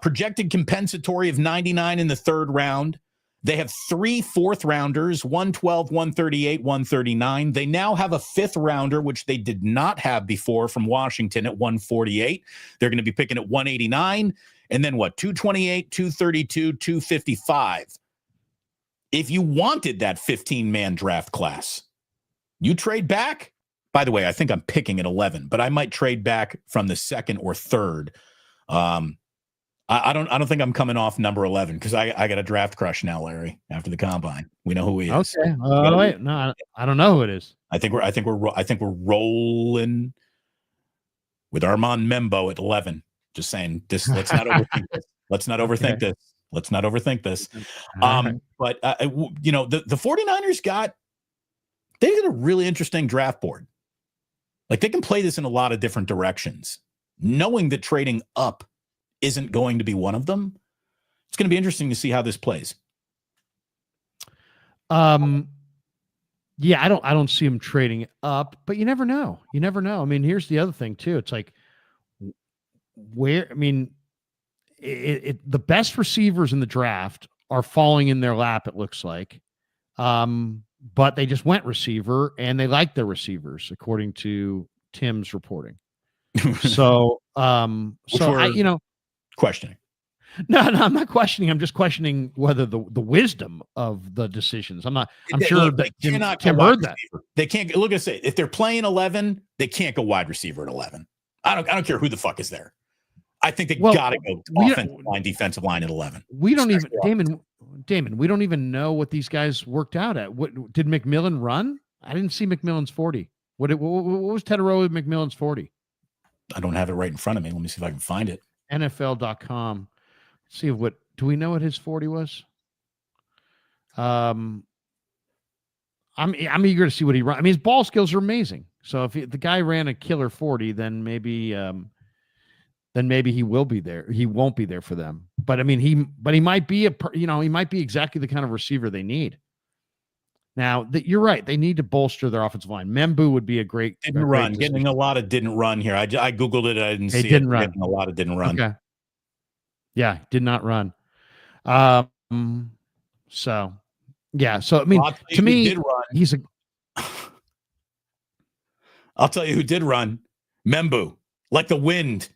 Projected compensatory of 99 in the third round. They have 3 fourth rounders, 112, 138, 139. They now have a fifth rounder, which they did not have before, from Washington at 148. They're going to be picking at 189. And then 228, 232, 255. If you wanted that 15-man draft class, you trade back. By the way, I think I'm picking at 11, but I might trade back from the second or third. I don't think I'm coming off number 11 because I got a draft crush now, Larry. After the combine, we know who he is. Okay. Wait, no, I don't know who it is. I think we're rolling with Armand Membo at 11. Just saying this. Let's not overthink this. Let's not overthink this. Let's not overthink this. But the 49ers they got a really interesting draft board. Like, they can play this in a lot of different directions, knowing that trading up isn't going to be one of them. It's going to be interesting to see how this plays. Yeah, I don't see him trading up, but you never know. You never know. I mean, here's the other thing too. It's like, the best receivers in the draft are falling in their lap, it looks like. But they just went receiver, and they like their receivers, according to Tim's reporting. So, questioning. No, I'm not questioning. I'm just questioning whether the wisdom of the decisions. I'm sure that Tim heard that. They can't look at it. If they're playing 11, they can't go wide receiver at 11. I don't care who the fuck is there. I think they got to go offensive line, defensive line at 11. We don't even, Damon, we don't even know what these guys worked out at. What did McMillan run? I didn't see McMillan's 40. What was Tedero with McMillan's 40? I don't have it right in front of me. Let me see if I can find it. NFL.com. See do we know what his 40 was? I'm eager to see what he runs. I mean, his ball skills are amazing. So if the guy ran a killer 40, then maybe he will be there. He won't be there for them. But I mean, he might be he might be exactly the kind of receiver they need. Now, you're right. They need to bolster their offensive line. Membu would be a great run. Getting a lot of didn't run here. I Googled it. I didn't see didn't run. Getting a lot of didn't run. Okay. Yeah, did not run. So, yeah. So, I mean, to me, he's a... I'll tell you who did run. Membu. Like the wind.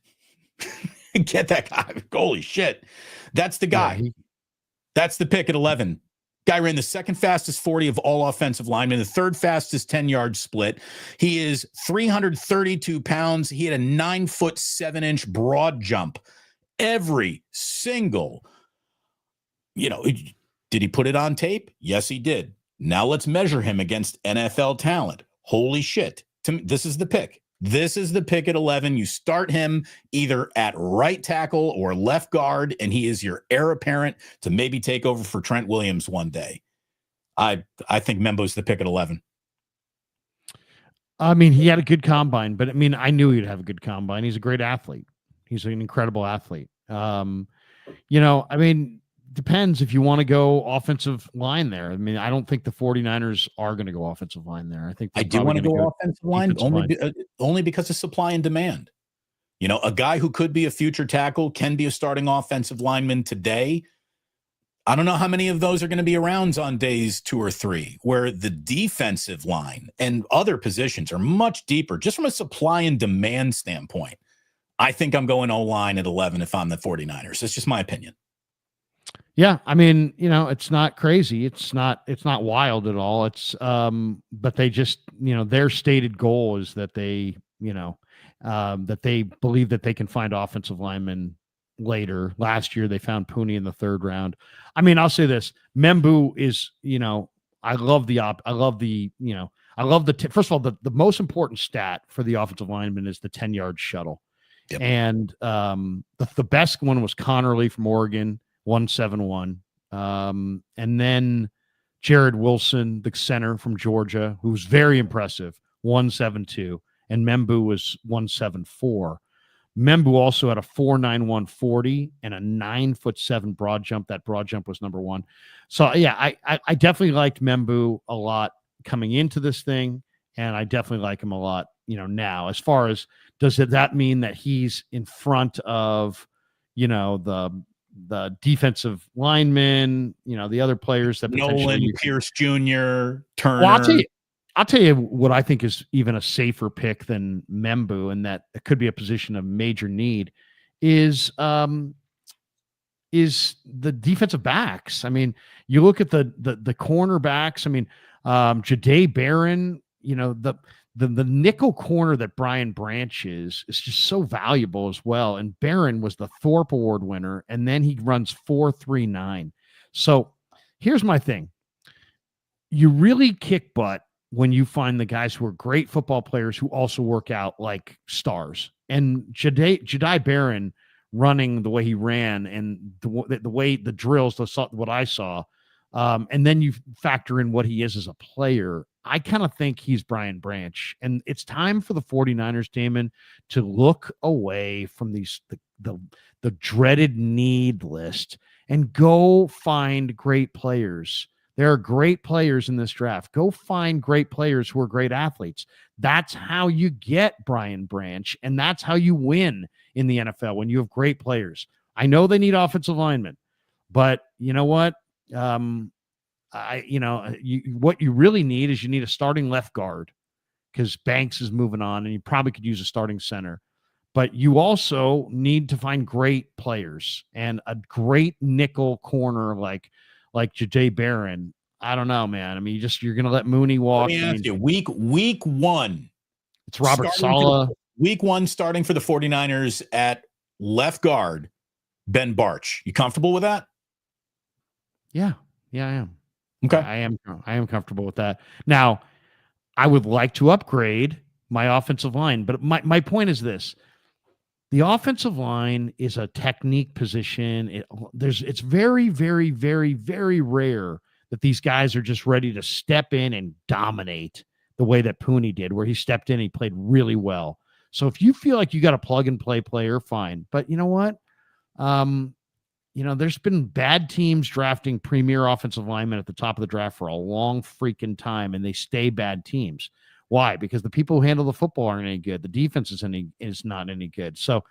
Get that guy. Holy shit. That's the guy. Yeah, That's the pick at 11. Guy ran the second fastest 40 of all offensive linemen, the third fastest 10-yard split. He is 332 pounds. He had a 9'7" broad jump. Every single, did he put it on tape? Yes, he did. Now let's measure him against NFL talent. Holy shit. To me, this is the pick. This is the pick at 11. You start him either at right tackle or left guard, and he is your heir apparent to maybe take over for Trent Williams one day. I think Membo's the pick at 11. I mean, he had a good combine, but I mean, I knew he'd have a good combine. He's a great athlete. He's an incredible athlete. I mean, depends if you want to go offensive line there. I mean, I don't think the 49ers are going to go offensive line there. I do want to go offensive line only because of supply and demand. A guy who could be a future tackle can be a starting offensive lineman today. I don't know how many of those are going to be around on days 2 or 3, where the defensive line and other positions are much deeper, just from a supply and demand standpoint. I think I'm going O-line at 11 if I'm the 49ers. It's just my opinion. Yeah, I mean, it's not crazy. It's not wild at all. It's but they just, their stated goal is that they, that they believe that they can find offensive linemen later. Last year they found Purdy in the 3rd round. I mean, I'll say this. Membu is, I love the I love first of all, the most important stat for the offensive lineman is the 10-yard shuttle. Yep. And the best one was Connerly from Oregon, 171. And then Jared Wilson, the center from Georgia, who was very impressive, 172. And Membu was 174. Membu also had a 4.91 40 and a 9'7" broad jump. That broad jump was number one. So yeah, I definitely liked Membu a lot coming into this thing, and I definitely like him a lot, now. As far as does that mean that he's in front of, the defensive linemen, the other players that Nolan, Pierce Jr., Turner. Well, I'll tell you what I think is even a safer pick than Membu, and that it could be a position of major need, is the defensive backs. I mean, you look at the cornerbacks. I mean, Jahdae Barron, the nickel corner that Brian Branch is just so valuable as well. And Barron was the Thorpe Award winner, and then he runs 4.39. So here's my thing. You really kick butt when you find the guys who are great football players who also work out like stars. And Jahdae Barron running the way he ran and the way the drills, what I saw, and then you factor in what he is as a player, I kind of think he's Brian Branch. And it's time for the 49ers, Damon, to look away from the dreaded need list and go find great players. There are great players in this draft. Go find great players who are great athletes. That's how you get Brian Branch, and that's how you win in the NFL, when you have great players. I know they need offensive linemen, but you know what? What you really need is you need a starting left guard, because Banks is moving on, and you probably could use a starting center. But you also need to find great players, and a great nickel corner like Jahdae Barron. I don't know, man. I mean, you're going to let Mooney walk. Week one. It's Robert Saleh. Week one, starting for the 49ers at left guard, Ben Barch. You comfortable with that? Yeah, I am. Okay. I am comfortable with that. Now, I would like to upgrade my offensive line, but my point is this. The offensive line is a technique position. It's very, very, very, very rare that these guys are just ready to step in and dominate the way that Purdy did, where he stepped in, he played really well. So if you feel like you got a plug and play player, fine. But you know what? There's been bad teams drafting premier offensive linemen at the top of the draft for a long freaking time, and they stay bad teams. Why? Because the people who handle the football aren't any good. The defense is not any good. So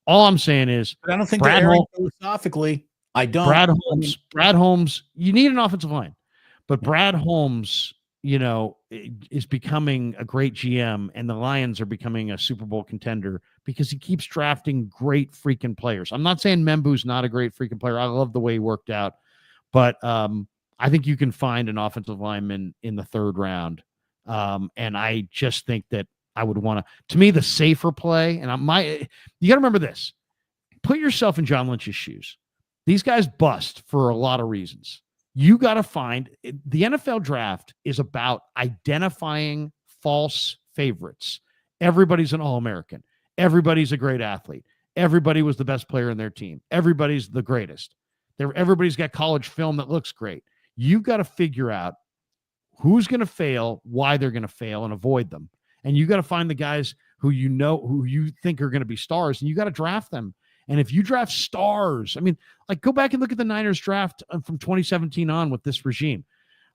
all I'm saying is, but I don't think Brad Holmes, philosophically. I don't. Brad Holmes, you need an offensive line, but Brad Holmes, is becoming a great GM, and the Lions are becoming a Super Bowl contender because he keeps drafting great freaking players. I'm not saying Membu's not a great freaking player. I love the way he worked out, but I think you can find an offensive lineman in the third round. And I just think that I would want to me, the safer play, and you got to remember this, put yourself in John Lynch's shoes. These guys bust for a lot of reasons. You got to find the NFL draft is about identifying false favorites. Everybody's an All-American. Everybody's a great athlete. Everybody was the best player in their team. Everybody's the greatest. Everybody's got college film that looks great. You got to figure out who's going to fail, why they're going to fail, and avoid them. And you got to find the guys who you think are going to be stars, and you got to draft them. And if you draft stars, I mean, go back and look at the Niners draft from 2017 on with this regime.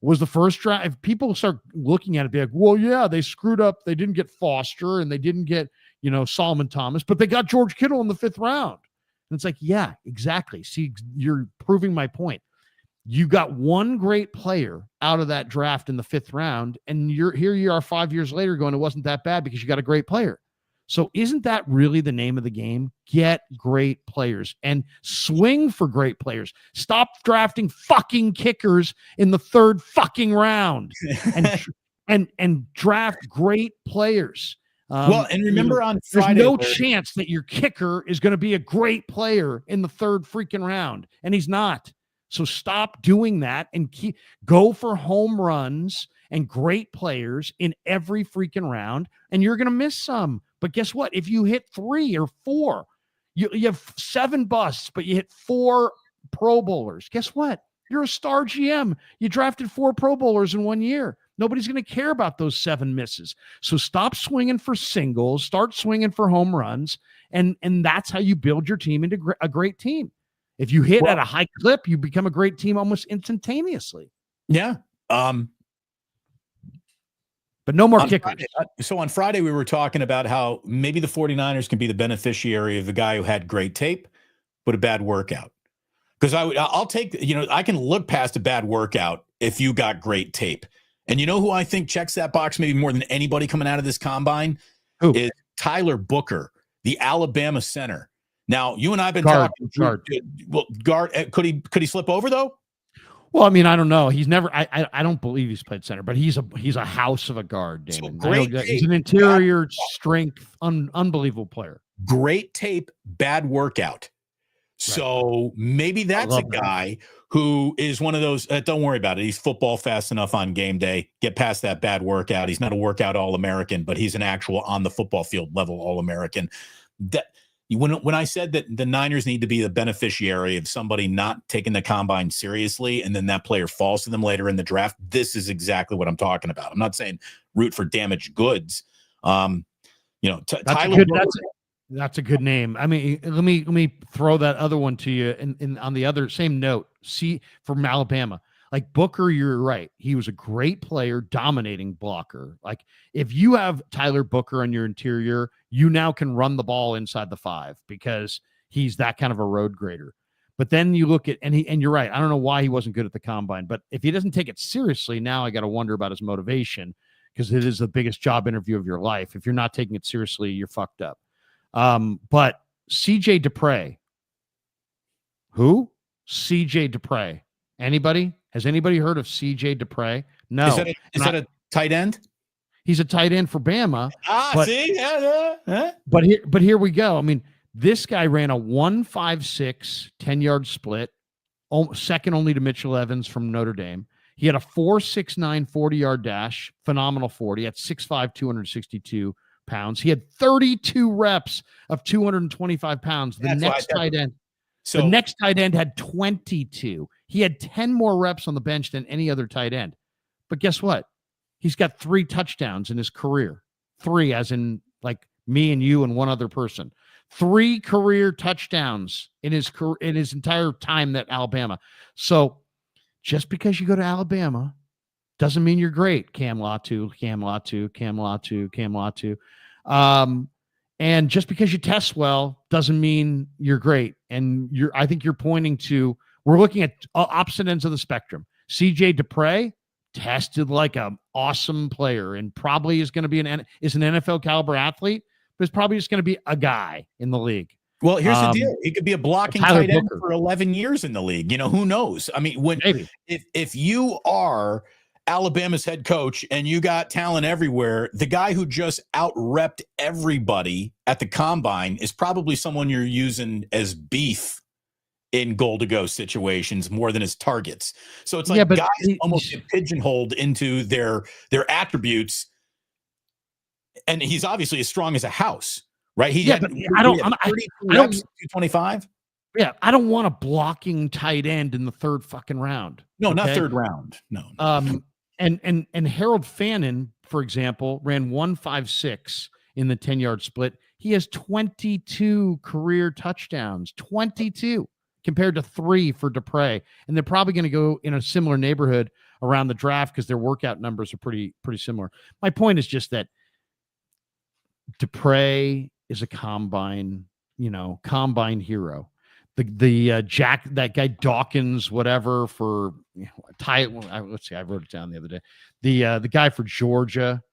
Was the first draft, if people start looking at it, be like, well, yeah, they screwed up. They didn't get Foster, and they didn't get, Solomon Thomas, but they got George Kittle in the 5th round. And it's like, yeah, exactly. See, you're proving my point. You got one great player out of that draft in the 5th round, and you are 5 years later going, it wasn't that bad because you got a great player. So isn't that really the name of the game? Get great players and swing for great players. Stop drafting fucking kickers in the 3rd fucking round and draft great players. And remember on Friday, there's no chance that your kicker is going to be a great player in the 3rd freaking round, and he's not. So stop doing that and go for home runs and great players in every freaking round, and you're going to miss some. But guess what? If you hit 3 or 4, you have 7 busts, but you hit 4 Pro Bowlers. Guess what? You're a star GM. You drafted 4 Pro Bowlers in 1 year. Nobody's going to care about those 7 misses. So stop swinging for singles, start swinging for home runs, and that's how you build your team into a great team. If you hit at a high clip, you become a great team almost instantaneously. Yeah. But no more kickers. So on Friday, we were talking about how maybe the 49ers can be the beneficiary of the guy who had great tape, but a bad workout. Because I'll take, I can look past a bad workout if you got great tape. And you know who I think checks that box maybe more than anybody coming out of this combine? Who? Is Tyler Booker, the Alabama center. Now, you and I have been talking. Guard. Could he slip over though? Well, I mean, I don't know. He's never. I don't believe he's played center, but he's a house of a guard, Damon. So he's an interior strength, unbelievable player. Great tape, bad workout. So maybe that's a guy who is one of those, don't worry about it. He's football fast enough on game day. Get past that bad workout. He's not a workout All-American, but he's an actual on the football field level All-American. That when I said that the Niners need to be the beneficiary of somebody not taking the combine seriously, and then that player falls to them later in the draft, this is exactly what I'm talking about. I'm not saying root for damaged goods. Tyler. That's a good name. I mean, let me throw that other one to you. And on the other same note, from Alabama, like Booker, you're right. He was a great player, dominating blocker. Like if you have Tyler Booker on your interior, you now can run the ball inside the 5 because he's that kind of a road grader. But then you look at, and you're right. I don't know why he wasn't good at the combine, but if he doesn't take it seriously, now I got to wonder about his motivation, because it is the biggest job interview of your life. If you're not taking it seriously, you're fucked up. But CJ Dupre, who? CJ Dupre. Anybody? Has anybody heard of CJ Dupre? No. Is that a tight end? He's a tight end for Bama. See? But here we go. I mean, this guy ran a 1.56 10-yard split, second only to Mitchell Evans from Notre Dame. He had a 4.69 40-yard dash, phenomenal 40 at 6'5", 262 pounds. He had 32 reps of 225 pounds. The next tight end had 22. He had 10 more reps on the bench than any other tight end. But guess what? He's got 3 touchdowns in his career. 3, as in like me and you and one other person. 3 career touchdowns in his entire time at Alabama. So just because you go to Alabama doesn't mean you're great. Cam Latu. And just because you test well doesn't mean you're great. And I think you're pointing to, we're looking at opposite ends of the spectrum. CJ Dupre tested like an awesome player and probably is going to be an NFL caliber athlete, but is probably just going to be a guy in the league. Well, here's the deal. He could be a blocking tight end for 11 years in the league. Who knows? I mean, if you are Alabama's head coach and you got talent everywhere, the guy who just out-repped everybody at the combine is probably someone you're using as beef in goal-to-go situations more than as targets. So it's like guys almost get pigeonholed into their attributes, and he's obviously as strong as a house, right? I don't 225. Yeah, I don't want a blocking tight end in the 3rd fucking round. No, not 3rd round. No. And Harold Fannin, for example, ran 1.56 in the 10-yard split. He has 22 career touchdowns, 22 compared to 3 for Dupre. And they're probably going to go in a similar neighborhood around the draft because their workout numbers are pretty similar. My point is just that Dupre is a combine hero. That guy Dawkins, whatever, for let's see, I wrote it down the other day. The guy for Georgia,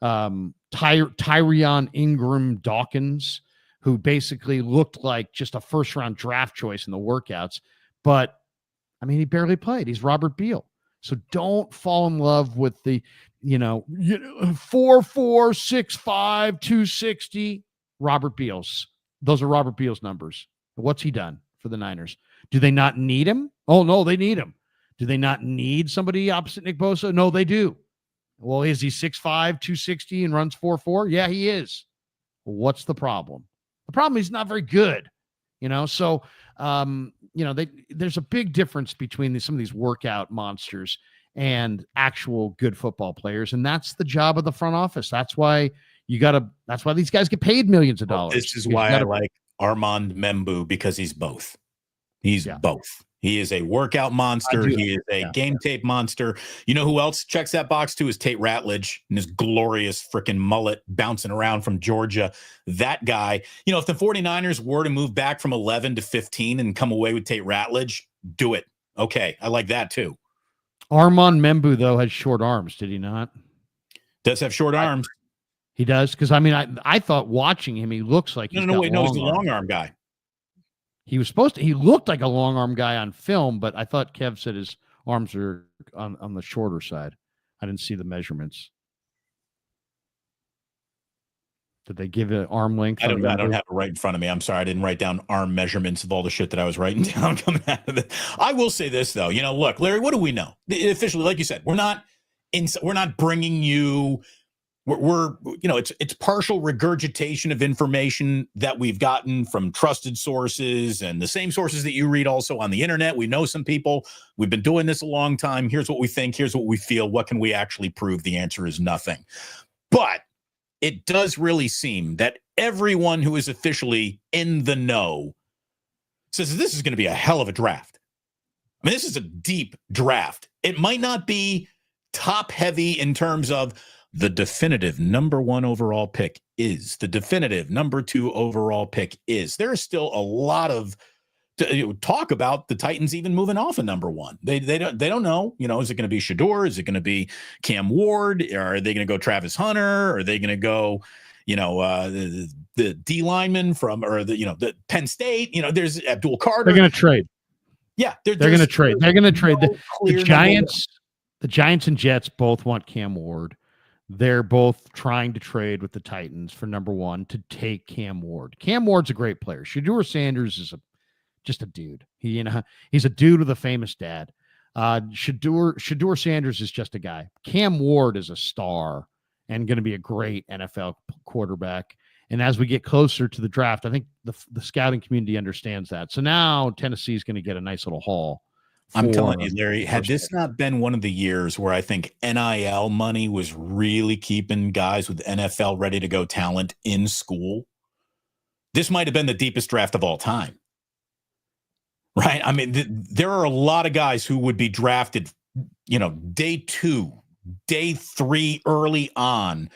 Tyrion Ingram Dawkins, who basically looked like just a 1st-round draft choice in the workouts, but I mean, he barely played. He's Robert Beal. So don't fall in love with the 4'4", 6'5", 260 Robert Beals. Those are Robert Beal's numbers. What's he done for the Niners? Do they not need him? Oh, no, they need him. Do they not need somebody opposite Nick Bosa? No, they do. Well, is he 6'5", 260 and runs 4.4? Yeah, he is. Well, what's the problem? The problem is he's not very good. So there's a big difference between some of these workout monsters and actual good football players, and that's the job of the front office. That's why that's why these guys get paid millions of dollars. This is why I like Armand Membu, because he's both. He's both. He is a workout monster. He is a game tape monster. You know who else checks that box too? Is Tate Ratledge and his glorious freaking mullet bouncing around from Georgia. That guy, if the 49ers were to move back from 11 to 15 and come away with Tate Ratledge, do it. Okay, I like that too. Armand Membu, though, has short arms, did he not? Does have short arms. He does? Because, I thought watching him, he looks like he's he's a long arm guy. He looked like a long arm guy on film, but I thought Kev said his arms are on the shorter side. I didn't see the measurements. Did they give it arm length? I don't have it right in front of me. I'm sorry. I didn't write down arm measurements of all the shit that I was writing down coming out of it. I will say this though, look, Larry, what do we know? Officially, like you said, we're not bringing you, it's partial regurgitation of information that we've gotten from trusted sources and the same sources that you read also on the internet. We know some people. We've been doing this a long time. Here's what we think. Here's what we feel. What can we actually prove? The answer is nothing. But it does really seem that everyone who is officially in the know says this is going to be a hell of a draft. I mean, this is a deep draft. It might not be top heavy in terms of the definitive number 1 overall pick is, the definitive number 2 overall pick is. There is still a lot of talk about the Titans even moving off of number 1. They don't know. Is it going to be Shador? Is it going to be Cam Ward? Are they going to go Travis Hunter? Are they going to go, the D lineman from, or the Penn State? There's Abdul Carter. They're going to trade. Yeah, they're going to trade. They're going to trade. The Giants and Jets both want Cam Ward. They're both trying to trade with the Titans for number 1 to take Cam Ward. Cam Ward's a great player. Shador Sanders is just a dude. He's a dude with a famous dad. Shador Sanders is just a guy. Cam Ward is a star and going to be a great NFL quarterback. And as we get closer to the draft, I think the scouting community understands that. So now Tennessee is going to get a nice little haul. I'm telling you, Larry, had this not been one of the years where I think NIL money was really keeping guys with NFL ready to go talent in school, this might have been the deepest draft of all time. Right? I mean, there are a lot of guys who would be drafted, day 2, day 3 early on,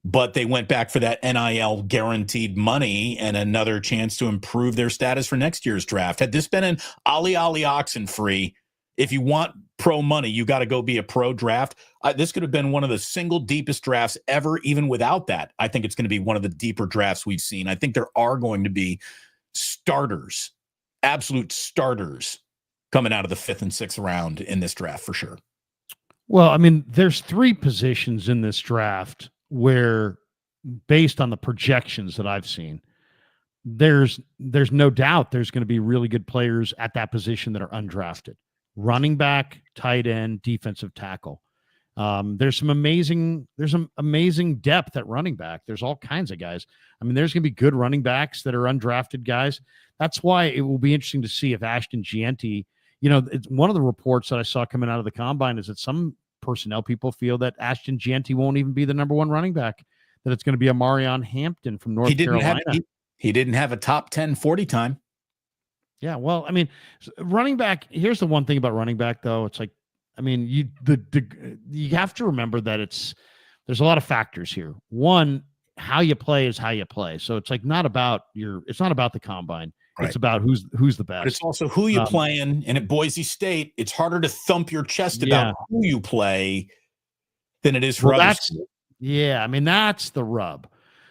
but they went back for that NIL guaranteed money and another chance to improve their status for next year's draft. Had this been an Ali oxen free, if you want pro money, you got to go be a pro draft. This could have been one of the single deepest drafts ever, even without that. I think it's going to be one of the deeper drafts we've seen. I think there are going to be starters, absolute starters, coming out of the 5th and 6th round in this draft for sure. Well, I mean, there's 3 positions in this draft where, based on the projections that I've seen, there's no doubt there's going to be really good players at that position that are undrafted. Running back, tight end, defensive tackle. There's some amazing depth at running back. There's all kinds of guys. I mean, there's going to be good running backs that are undrafted guys. That's why it will be interesting to see if Ashton Gianti, it's one of the reports that I saw coming out of the combine is that some personnel people feel that Ashton Gianti won't even be the number 1 running back, that it's going to be a Marion Hampton from North Carolina. He didn't have a top 10 40 time. Yeah, well, I mean, running back, here's the one thing about running back, though. It's like, I mean, you have to remember that there's a lot of factors here. One, how you play is how you play. So it's like it's not about the combine. Right. It's about who's the best. But it's also who you playing. And at Boise State, it's harder to thump your chest about who you play than it is for others. Yeah, I mean, that's the rub.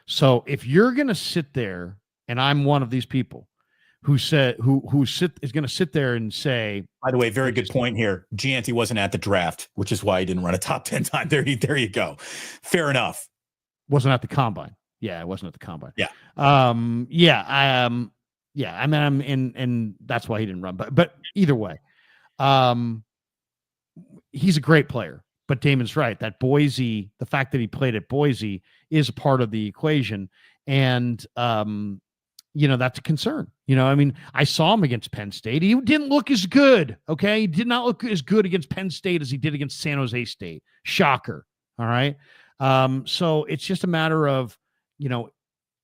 So if you're going to sit there, and I'm one of these people who is going to sit there and say, by the way, very good point here. Gianti wasn't at the draft, which is why he didn't run a top 10 time. There you go. Fair enough. Wasn't at the combine. Yeah, it wasn't at the combine. Yeah. Yeah. I mean, and that's why he didn't run. But either way, he's a great player. But Damon's right. That Boise, the fact that he played at Boise is a part of the equation. And, that's a concern. I mean, I saw him against Penn State. He didn't look as good. Okay. He did not look as good against Penn State as he did against San Jose State. Shocker. All right. So it's just a matter of,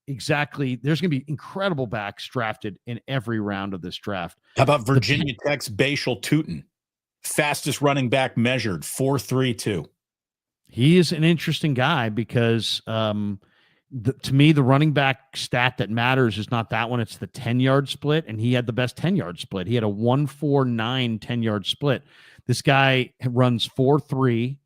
exactly. There's going to be incredible backs drafted in every round of this draft. How about Virginia Tech's Bashal Tootin? Fastest running back measured, 4.32. He is an interesting guy because to me, the running back stat that matters is not that one. It's the 10-yard split, and he had the best 10-yard split. He had a 1.49 10-yard split. This guy runs 4.3.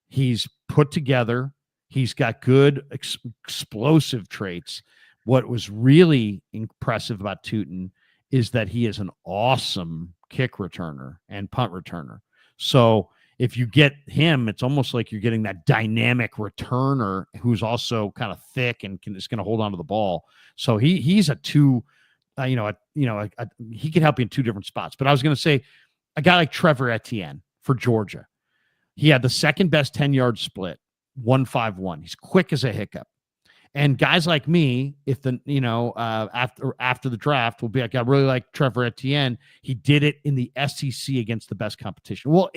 He's put together. He's got good explosive traits. What was really impressive about Tootin is that he is an awesome kick returner and punt returner. So if you get him, it's almost like you're getting that dynamic returner who's also kind of thick and is going to hold on to the ball. So he's a two, he can help you in two different spots. But I was going to say a guy like Trevor Etienne for Georgia. He had the second best 10-yard split, 1.51. He's quick as a hiccup. And guys like me, if after the draft, will be like, I really like Trevor Etienne. He did it in the SEC against the best competition. Well,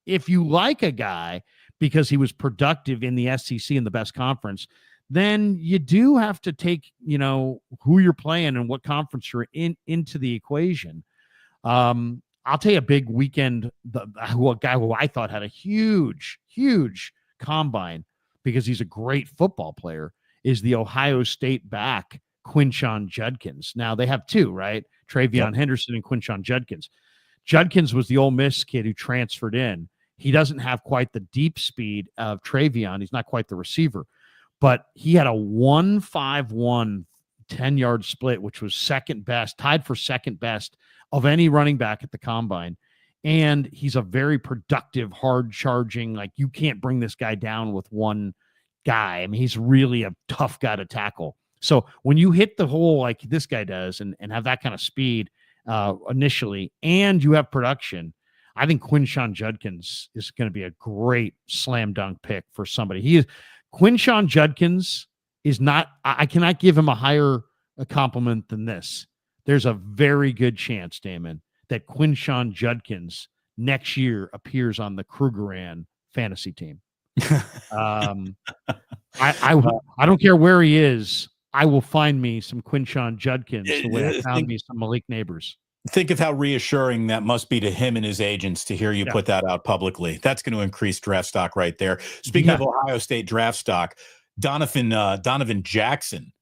if you like a guy because he was productive in the SEC in the best conference, then you do have to take, who you're playing and what conference you're into the equation. I'll tell you a big weekend, a guy who I thought had a huge, huge combine because he's a great football player, is the Ohio State back, Quinshon Judkins. Now, they have two, right? Travion Henderson and Quinshon Judkins. Judkins was the Ole Miss kid who transferred in. He doesn't have quite the deep speed of Travion. He's not quite the receiver. But he had a 1.51 10-yard split, which was second best, tied for second best of any running back at the combine. And he's a very productive, hard-charging, like you can't bring this guy down with one guy. I mean, he's really a tough guy to tackle. So when you hit the hole like this guy does and have that kind of speed initially, and you have production, I think Quinshon Judkins is going to be a great slam dunk pick for somebody. Quinshon Judkins is not, I cannot give him a higher compliment than this. There's a very good chance, Damon, that Quinshon Judkins next year appears on the Krugerrand fantasy team. I don't care where he is. I will find me some Quinshon Judkins the way I found me some Malik Neighbors. Think of how reassuring that must be to him and his agents to hear you put that out publicly. That's going to increase draft stock right there. Speaking of Ohio State draft stock, Donovan Jackson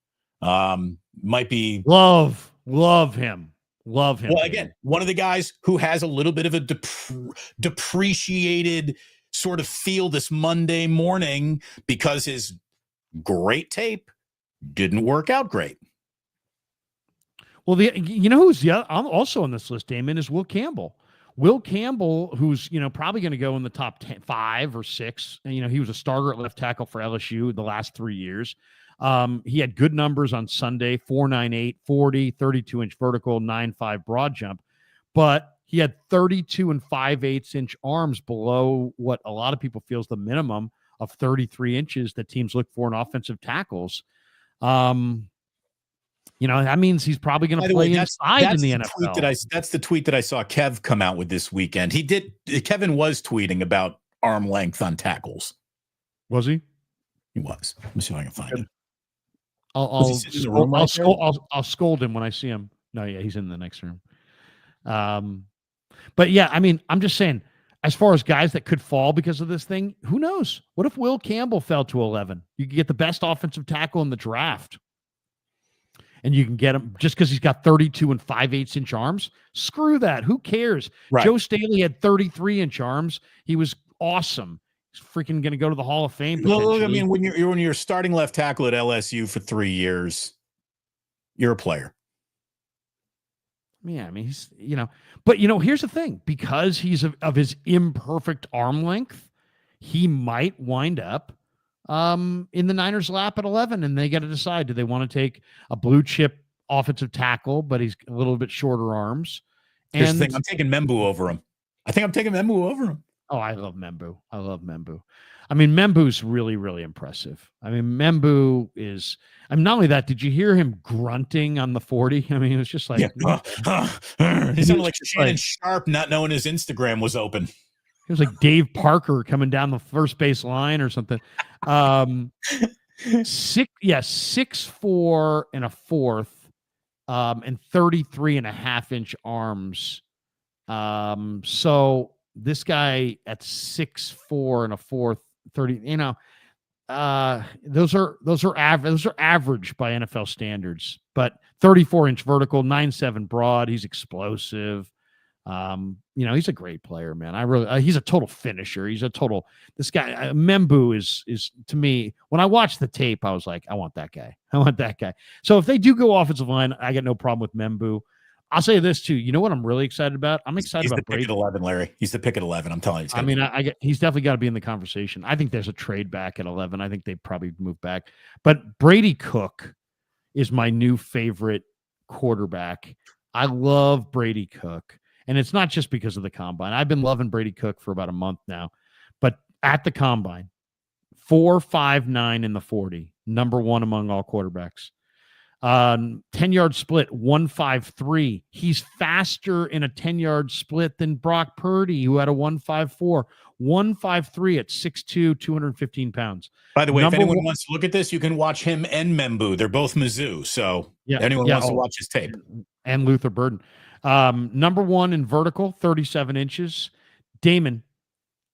might be love him. Love him. Well, again, one of the guys who has a little bit of a depreciated sort of feel this Monday morning because his great didn't work out great. Well, who's also on this list, Damon, is Will Campbell. Will Campbell, who's probably going to go in the top 10, 5 or 6. And he was a starter at left tackle for LSU the last 3 years. He had good numbers on Sunday: 4.98, 40, 32-inch vertical, 9.5 broad jump, but he had 32 and 5/8 inch arms below what a lot of people feel is the minimum of 33 inches that teams look for in offensive tackles. That means he's probably going to play inside in the NFL. That's the tweet that I saw Kev come out with this weekend. Kevin was tweeting about arm length on tackles. Was he? He was. Let me see if I can find it. I'll scold him when I see him. No, yeah, he's in the next room. But yeah, I mean, I'm just saying, as far as guys that could fall because of this thing, who knows? What if Will Campbell fell to 11? You could get the best offensive tackle in the draft. And you can get him just because he's got 32 and 5/8 inch arms. Screw that. Who cares? Right. Joe Staley had 33-inch arms. He was awesome. He's freaking going to go to the Hall of Fame. Look, I mean, when you're starting left tackle at LSU for 3 years, you're a player. Yeah, I mean, but here's the thing: because he's of his imperfect arm length, he might wind up in the Niners' lap at 11, and they got to decide: do they want to take a blue chip offensive tackle, but he's a little bit shorter arms? Here's the thing: I'm taking Membu over him. I think I'm taking Membu over him. Oh, I love Membu. I love Membu. I mean, Membu's really, really impressive. I mean, Membu is. I mean, not only that. Did you hear him grunting on the 40? I mean, it was just like Yeah. He he sounded was like just Shannon Sharp not knowing his Instagram was open. he was like Dave Parker coming down the first base line or something. Um, 6'4" and a fourth, and 33.5-inch arms. So this guy at 6'4" and a fourth, 30, those are average by NFL standards, but 34-inch vertical, 9'7" broad. He's explosive. He's a great player, man. I really, he's a total finisher. He's a total, this guy, Membu is to me, when I watched the tape, I was like, I want that guy. I want that guy. So if they do go offensive line, I got no problem with Membu. I'll say this too. You know what I'm really excited about? I'm excited He's about the pick Brady. at 11, Larry. He's the pick at 11. I'm telling you. I mean, he's definitely got to be in the conversation. I think there's a trade back at 11. I think they probably move back. But Brady Cook is my new favorite quarterback. I love Brady Cook. And it's not just because of the combine. I've been loving Brady Cook for about a month now. But at the combine, 4.59 in the 40, number one among all quarterbacks. 10-yard split, 1.53. He's faster in a 10-yard split than Brock Purdy, who had a 1.54. 1.53 at 6'2", 215 pounds. By the way, if anyone wants to look at this, you can watch him and Membu. They're both Mizzou. So anyone wants to watch his tape. And Luther Burden. Number one in vertical, 37 inches. Damon,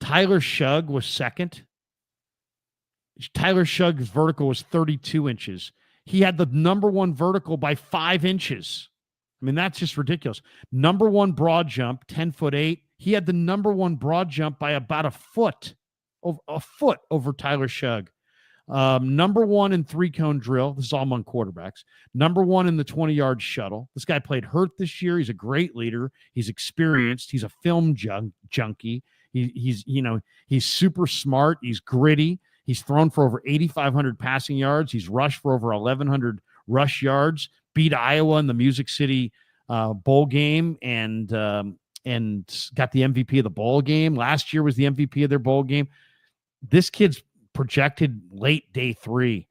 Tyler Shugg was second. Tyler Shugg's vertical was 32 inches. He had the number one vertical by 5 inches. I mean, that's just ridiculous. Number one broad jump, 10'8". He had the number one broad jump by about a foot over Tyler Shugg. Number one in 3-cone drill. This is all among quarterbacks. Number one in the 20-yard shuttle. This guy played hurt this year. He's a great leader. He's experienced. He's a film junkie. He's super smart. He's gritty. He's thrown for over 8,500 passing yards. He's rushed for over 1,100 rush yards. Beat Iowa in the Music City bowl game and got the MVP of the bowl game. Last year was the MVP of their bowl game. This kid's projected late day 3.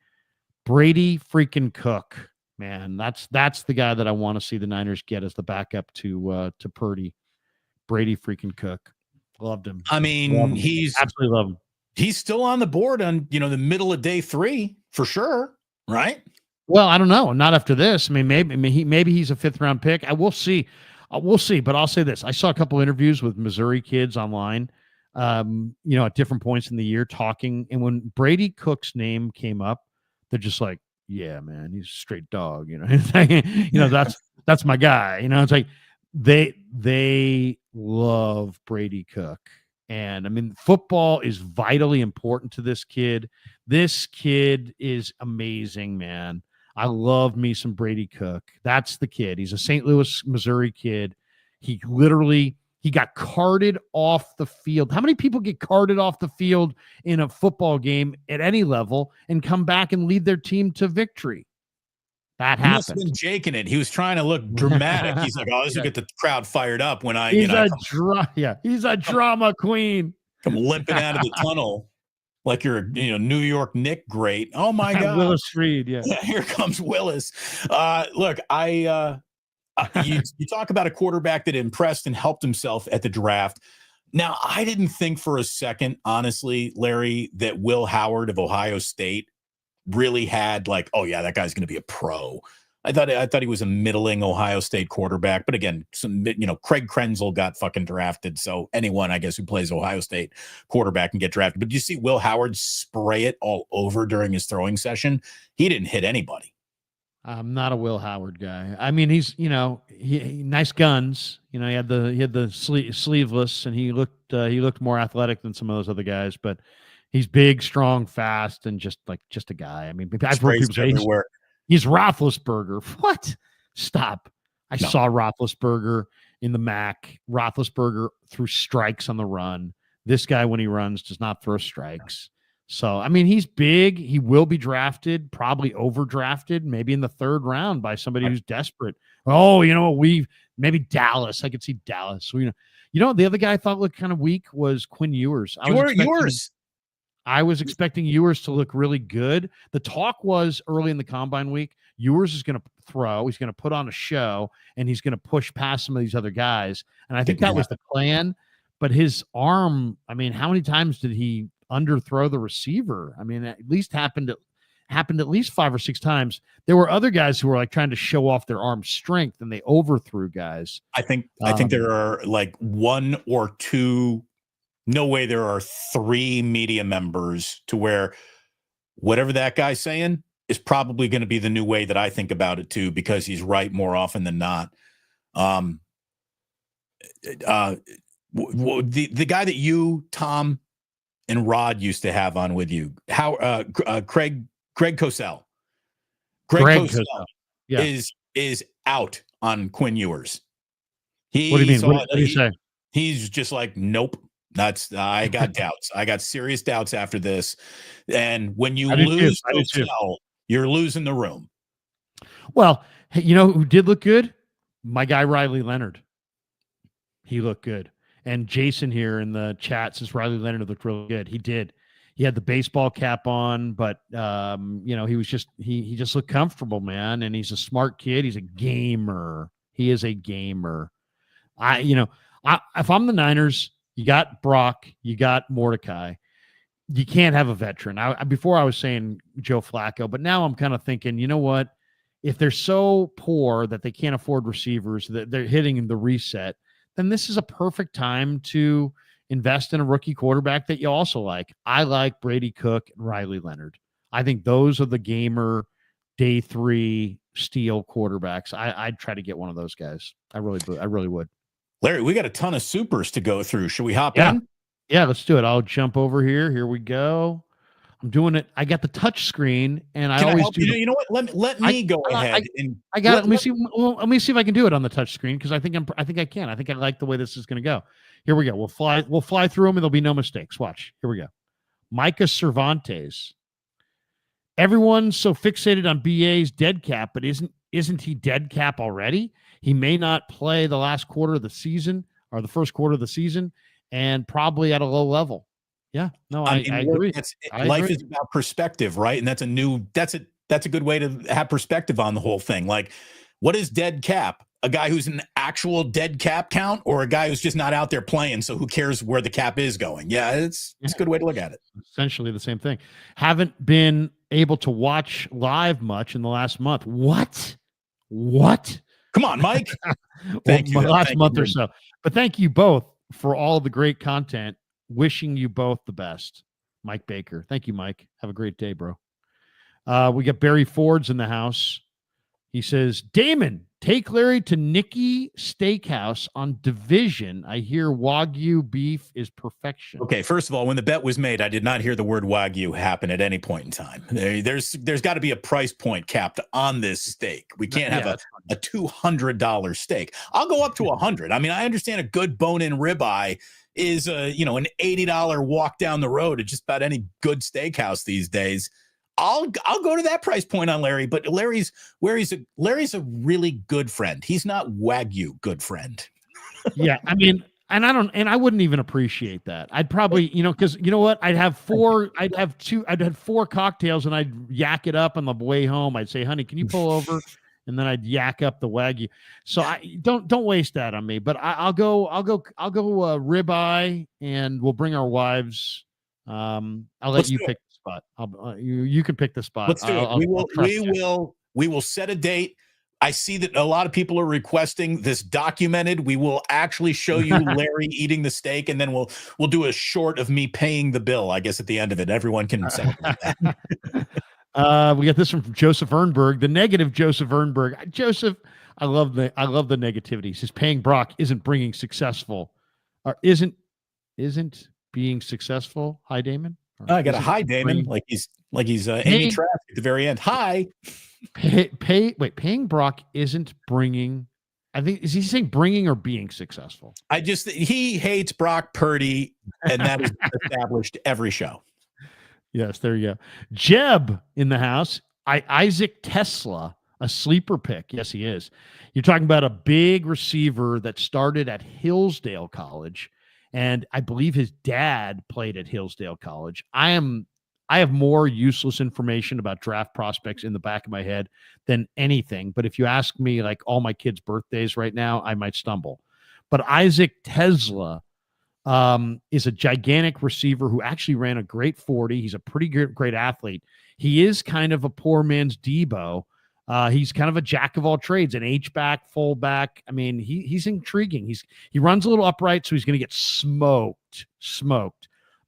Brady freaking Cook, man. That's the guy that I want to see the Niners get as the backup to Purdy. Brady freaking Cook. Loved him. I mean, he's absolutely love him. He's still on the board on, the middle of day 3 for sure, right? Well, I don't know. Not after this. I mean, maybe he's a 5th round pick. We'll see. We'll see. But I'll say this: I saw a couple interviews with Missouri kids online, at different points in the year talking. And when Brady Cook's name came up, they're just like, "Yeah, man, he's a straight dog." That's my guy. It's like they love Brady Cook. And I mean, football is vitally important to this kid. This kid is amazing, man. I love me some Brady Cook. That's the kid. He's a St. Louis, Missouri kid. He got carted off the field. How many people get carted off the field in a football game at any level and come back and lead their team to victory? That happened. He must have been jaking it. He was trying to look dramatic. He's like, "Oh, this will get the crowd fired up when I." He's a drama queen. Come limping out of the tunnel like you're a New York Knick great. Oh my God, Willis Reed. Yeah, here comes Willis. Look, you talk about a quarterback that impressed and helped himself at the draft. Now, I didn't think for a second, honestly, Larry, that Will Howard of Ohio State really had like, oh yeah, that guy's going to be a pro. I thought he was a middling Ohio State quarterback, but again, Craig Krenzel got fucking drafted, so anyone I guess who plays Ohio State quarterback can get drafted. But do you see Will Howard spray it all over during his throwing session? He didn't hit anybody. I'm not a Will Howard guy. I mean, he's he nice guns. He had the sleeveless, and he looked more athletic than some of those other guys, but. He's big, strong, fast, and just a guy. I mean, I've heard people say he's Roethlisberger. What? Stop. I saw Roethlisberger in the MAC. Roethlisberger threw strikes on the run. This guy, when he runs, does not throw strikes. So, I mean, he's big. He will be drafted, probably overdrafted, maybe in the 3rd round by somebody who's desperate. Oh, maybe Dallas. I could see Dallas. So, You know, the other guy I thought looked kind of weak was Quinn Ewers. Yours. I was expecting Ewers to look really good. The talk was early in the combine week, Ewers is going to throw, he's going to put on a show, and he's going to push past some of these other guys. And I think that was the plan. But his arm, I mean, how many times did he underthrow the receiver? I mean, at least happened at least 5 or 6 times. There were other guys who were like trying to show off their arm strength, and they overthrew guys. I think there are like 1 or 2. No way there are 3 media members to where whatever that guy's saying is probably going to be the new way that I think about it too, because he's right more often than not. The guy that you, Tom, and Rod used to have on with you, Craig Cosell. Greg Cosell is out on Quinn Ewers. What do you mean? What do you say? He's just like, nope. I got doubts. I got serious doubts after this. And when you lose Cosell, you're losing the room. Well, hey, you know who did look good? My guy Riley Leonard. He looked good. And Jason here in the chat says Riley Leonard looked really good. He did. He had the baseball cap on, but you know, he just looked comfortable, man. And he's a smart kid. He's a gamer. He is a gamer. If I'm the Niners, you got Brock, you got Mordecai. You can't have a veteran. Before I was saying Joe Flacco, but now I'm kind of thinking, you know what? If they're so poor that they can't afford receivers, that they're hitting the reset, then this is a perfect time to invest in a rookie quarterback that you also like. I like Brady Cook and Riley Leonard. I think those are the gamer day 3 steal quarterbacks. I'd try to get one of those guys. I really would. Larry, we got a ton of supers to go through. Should we hop in? Yeah, let's do it. I'll jump over here. Here we go. I'm doing it. I got the touch screen, and I always do. You know what? Let me go ahead. I got it. Let me see. Let me see if I can do it on the touch screen, because I think I can. I think I like the way this is going to go. Here we go. We'll fly through them, and there'll be no mistakes. Watch. Here we go. Micah Cervantes. Everyone's so fixated on BA's dead cap, but isn't he dead cap already? He may not play the last quarter of the season or the first quarter of the season, and probably at a low level. Yeah, no, I agree. Life is about perspective, right? And that's a good way to have perspective on the whole thing. Like, what is dead cap? A guy who's an actual dead cap count, or a guy who's just not out there playing, so who cares where the cap is going? Yeah, it's a good way to look at it. Essentially the same thing. Haven't been able to watch live much in the last month. What? Come on, Mike. Thank you. Last month or so. But thank you both for all the great content. Wishing you both the best. Mike Baker. Thank you, Mike. Have a great day, bro. We got Barry Ford's in the house. He says, Damon, take Larry to Nikki Steakhouse on Division. I hear Wagyu beef is perfection. Okay, first of all, when the bet was made, I did not hear the word Wagyu happen at any point in time. There's got to be a price point capped on this steak. We can't have a $200 steak. I'll go up to $100. I mean, I understand a good bone-in ribeye is an $80 walk down the road at just about any good steakhouse these days. I'll go to that price point on Larry, but Larry's a really good friend. He's not Wagyu good friend. Yeah, I mean, and I wouldn't even appreciate that. I'd probably, because you know what? I'd have 4 cocktails and I'd yak it up on the way home. I'd say, honey, can you pull over? And then I'd yak up the Wagyu. So I don't waste that on me, but I'll go ribeye, and we'll bring our wives. I'll let you pick the spot. You can pick the spot. Let's do it. We will set a date. I see that a lot of people are requesting this documented. We will actually show you Larry eating the steak, and then we'll do a short of me paying the bill, I guess, at the end of it. Everyone can celebrate that. We got this one from Joseph Ernberg, the negative Joseph Ernberg. Joseph, I love the negativity. He says paying Brock isn't bringing successful, or isn't being successful. Hi, Damon. I got a hi, Damon. Like he's Amy Trask at the very end. Hi. Paying Brock isn't bringing. I think, is he saying bringing or being successful? He hates Brock Purdy, and that is established every show. Yes, there you go. Jeb in the house. Isaac Tesla A sleeper pick. Yes, he is. You're talking about a big receiver that started at Hillsdale College, and I believe his dad played at Hillsdale College. I have more useless information about draft prospects in the back of my head than anything. But if you ask me like all my kids' birthdays right now, I might stumble. But Isaac Tesla is a gigantic receiver who actually ran a great 40. He's a pretty great athlete. He is kind of a poor man's Deebo. He's kind of a jack of all trades, an H-back, fullback. I mean, he's intriguing. He runs a little upright, so he's going to get smoked.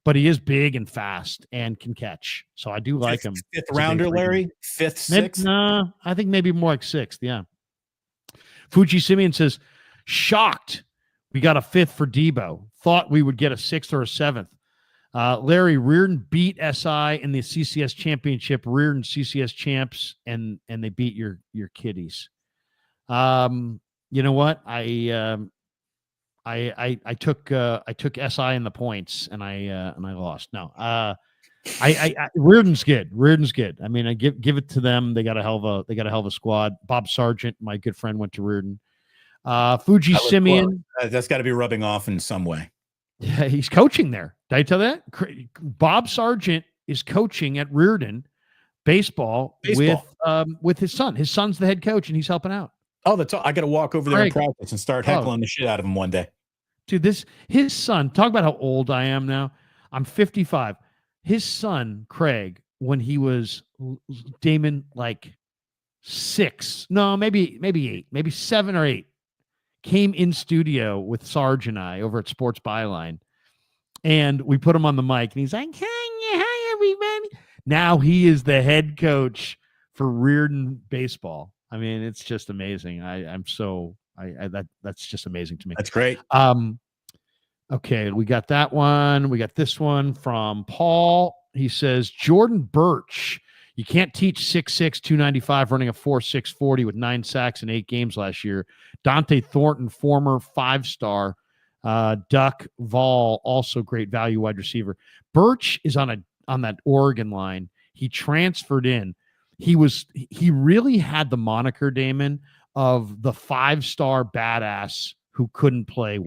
But he is big and fast and can catch. So I do like him. Fifth rounder, Larry? Fifth, sixth? No, I think maybe more like sixth. Yeah. Fuji Simeon says, shocked we got a fifth for Deebo. Thought we would get a sixth or a seventh. Larry, Reardon beat SI in the CCS championship. Reardon CCS champs, and they beat your kiddies. You know what? I took SI in the points, and I lost. No, Reardon's good. Reardon's good. I mean, I give it to them. They got a hell of a squad. Bob Sargent, my good friend, went to Reardon. Fuji Simeon. That's got to be rubbing off in some way. Yeah, he's coaching there. Did I tell that? Bob Sargent is coaching at Reardon baseball. With his son. His son's the head coach, and he's helping out. Oh, that's all. I got to walk over there and practice and start heckling the shit out of him one day. Dude, his son, talk about how old I am now. I'm 55. His son, Craig, when he was Damon, like 6, no, maybe 8, maybe 7 or 8, came in studio with Sarge and I over at Sports Byline, and we put him on the mic, and he's like, hi, everybody. Now he is the head coach for Reardon baseball. I mean, it's just amazing. That's just amazing to me. That's great. Okay, we got that one. We got this one from Paul. He says, Jordan Birch, you can't teach 6'6", 295, running a 4.6 40 with 9 sacks in 8 games last year. Dante Thornton, former 5-star. Duck Vol, also great value wide receiver. Birch is on that Oregon line. He transferred in. He really had the moniker, Damon, of the 5-star badass who couldn't play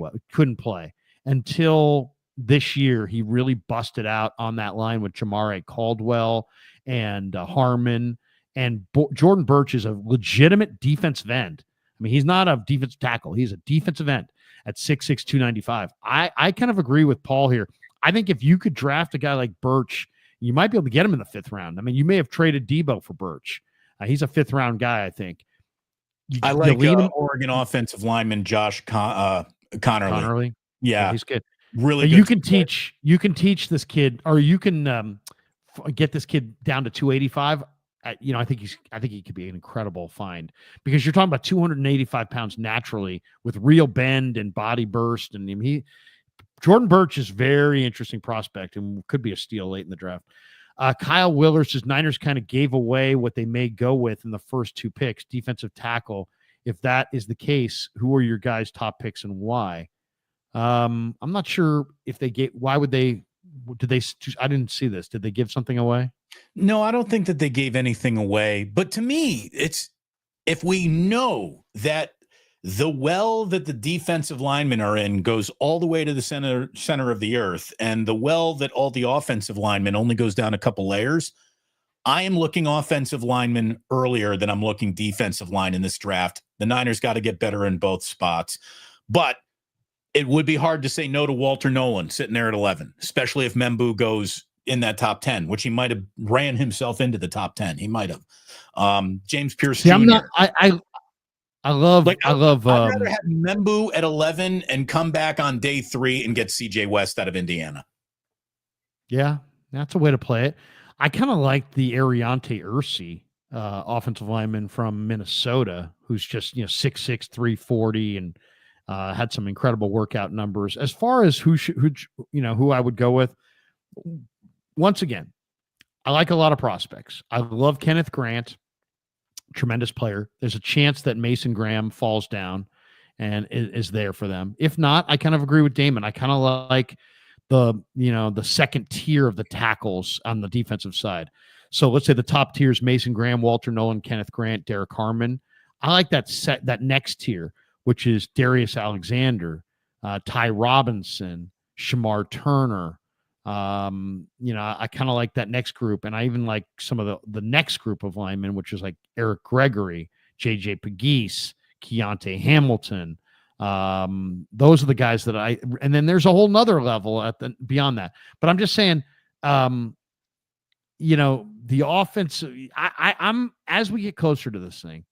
until this year. He really busted out on that line with Jamare Caldwell and Harmon, and Jordan Birch is a legitimate defensive end. I mean, he's not a defensive tackle. He's a defensive end at 6'6", 295. I kind of agree with Paul here. I think if you could draft a guy like Birch, you might be able to get him in the 5th round. I mean, you may have traded Deebo for Birch. He's a 5th round guy, I think. I like Oregon offensive lineman Josh Connerly. Yeah, he's good. Really good. You can teach this kid, or you can get this kid down to 285. I think he could be an incredible find, because you're talking about 285 pounds naturally with real bend and body burst. And Jordan Birch is very interesting prospect and could be a steal late in the draft. Kyle Willer says Niners kind of gave away what they may go with in the first 2 picks, defensive tackle. If that is the case, who are your guys' top picks and why? I'm not sure if why would they, I didn't see this. Did they give something away? No, I don't think that they gave anything away. But to me, it's, if we know that the well that the defensive linemen are in goes all the way to the center of the earth, and the well that all the offensive linemen only goes down a couple layers, I am looking offensive linemen earlier than I'm looking defensive line in this draft. The Niners got to get better in both spots. But it would be hard to say no to Walter Nolan sitting there at 11, especially if Membu goes in that top 10, which he might have ran himself into the top 10. He might have. James Pierce Jr. I love I'd rather have Membu at 11 and come back on day 3 and get CJ West out of Indiana. Yeah, that's a way to play it. I kind of like the Ariante Ursi, offensive lineman from Minnesota, who's just 6'6", 340, and had some incredible workout numbers. As far as who I would go with, once again, I like a lot of prospects. I love Kenneth Grant, tremendous player. There's a chance that Mason Graham falls down and is there for them. If not, I kind of agree with Damon. I kind of like the second tier of the tackles on the defensive side. So let's say the top tier is Mason Graham, Walter Nolan, Kenneth Grant, Derek Harmon. I like that next tier, which is Darius Alexander, Ty Robinson, Shamar Turner. I kind of like that next group, and I even like some of the next group of linemen, which is like Eric Gregory, JJ Pegues, Keontae Hamilton. Those are the guys that and then there's a whole nother level beyond that. But I'm just saying, the offense, I'm as we get closer to this thing,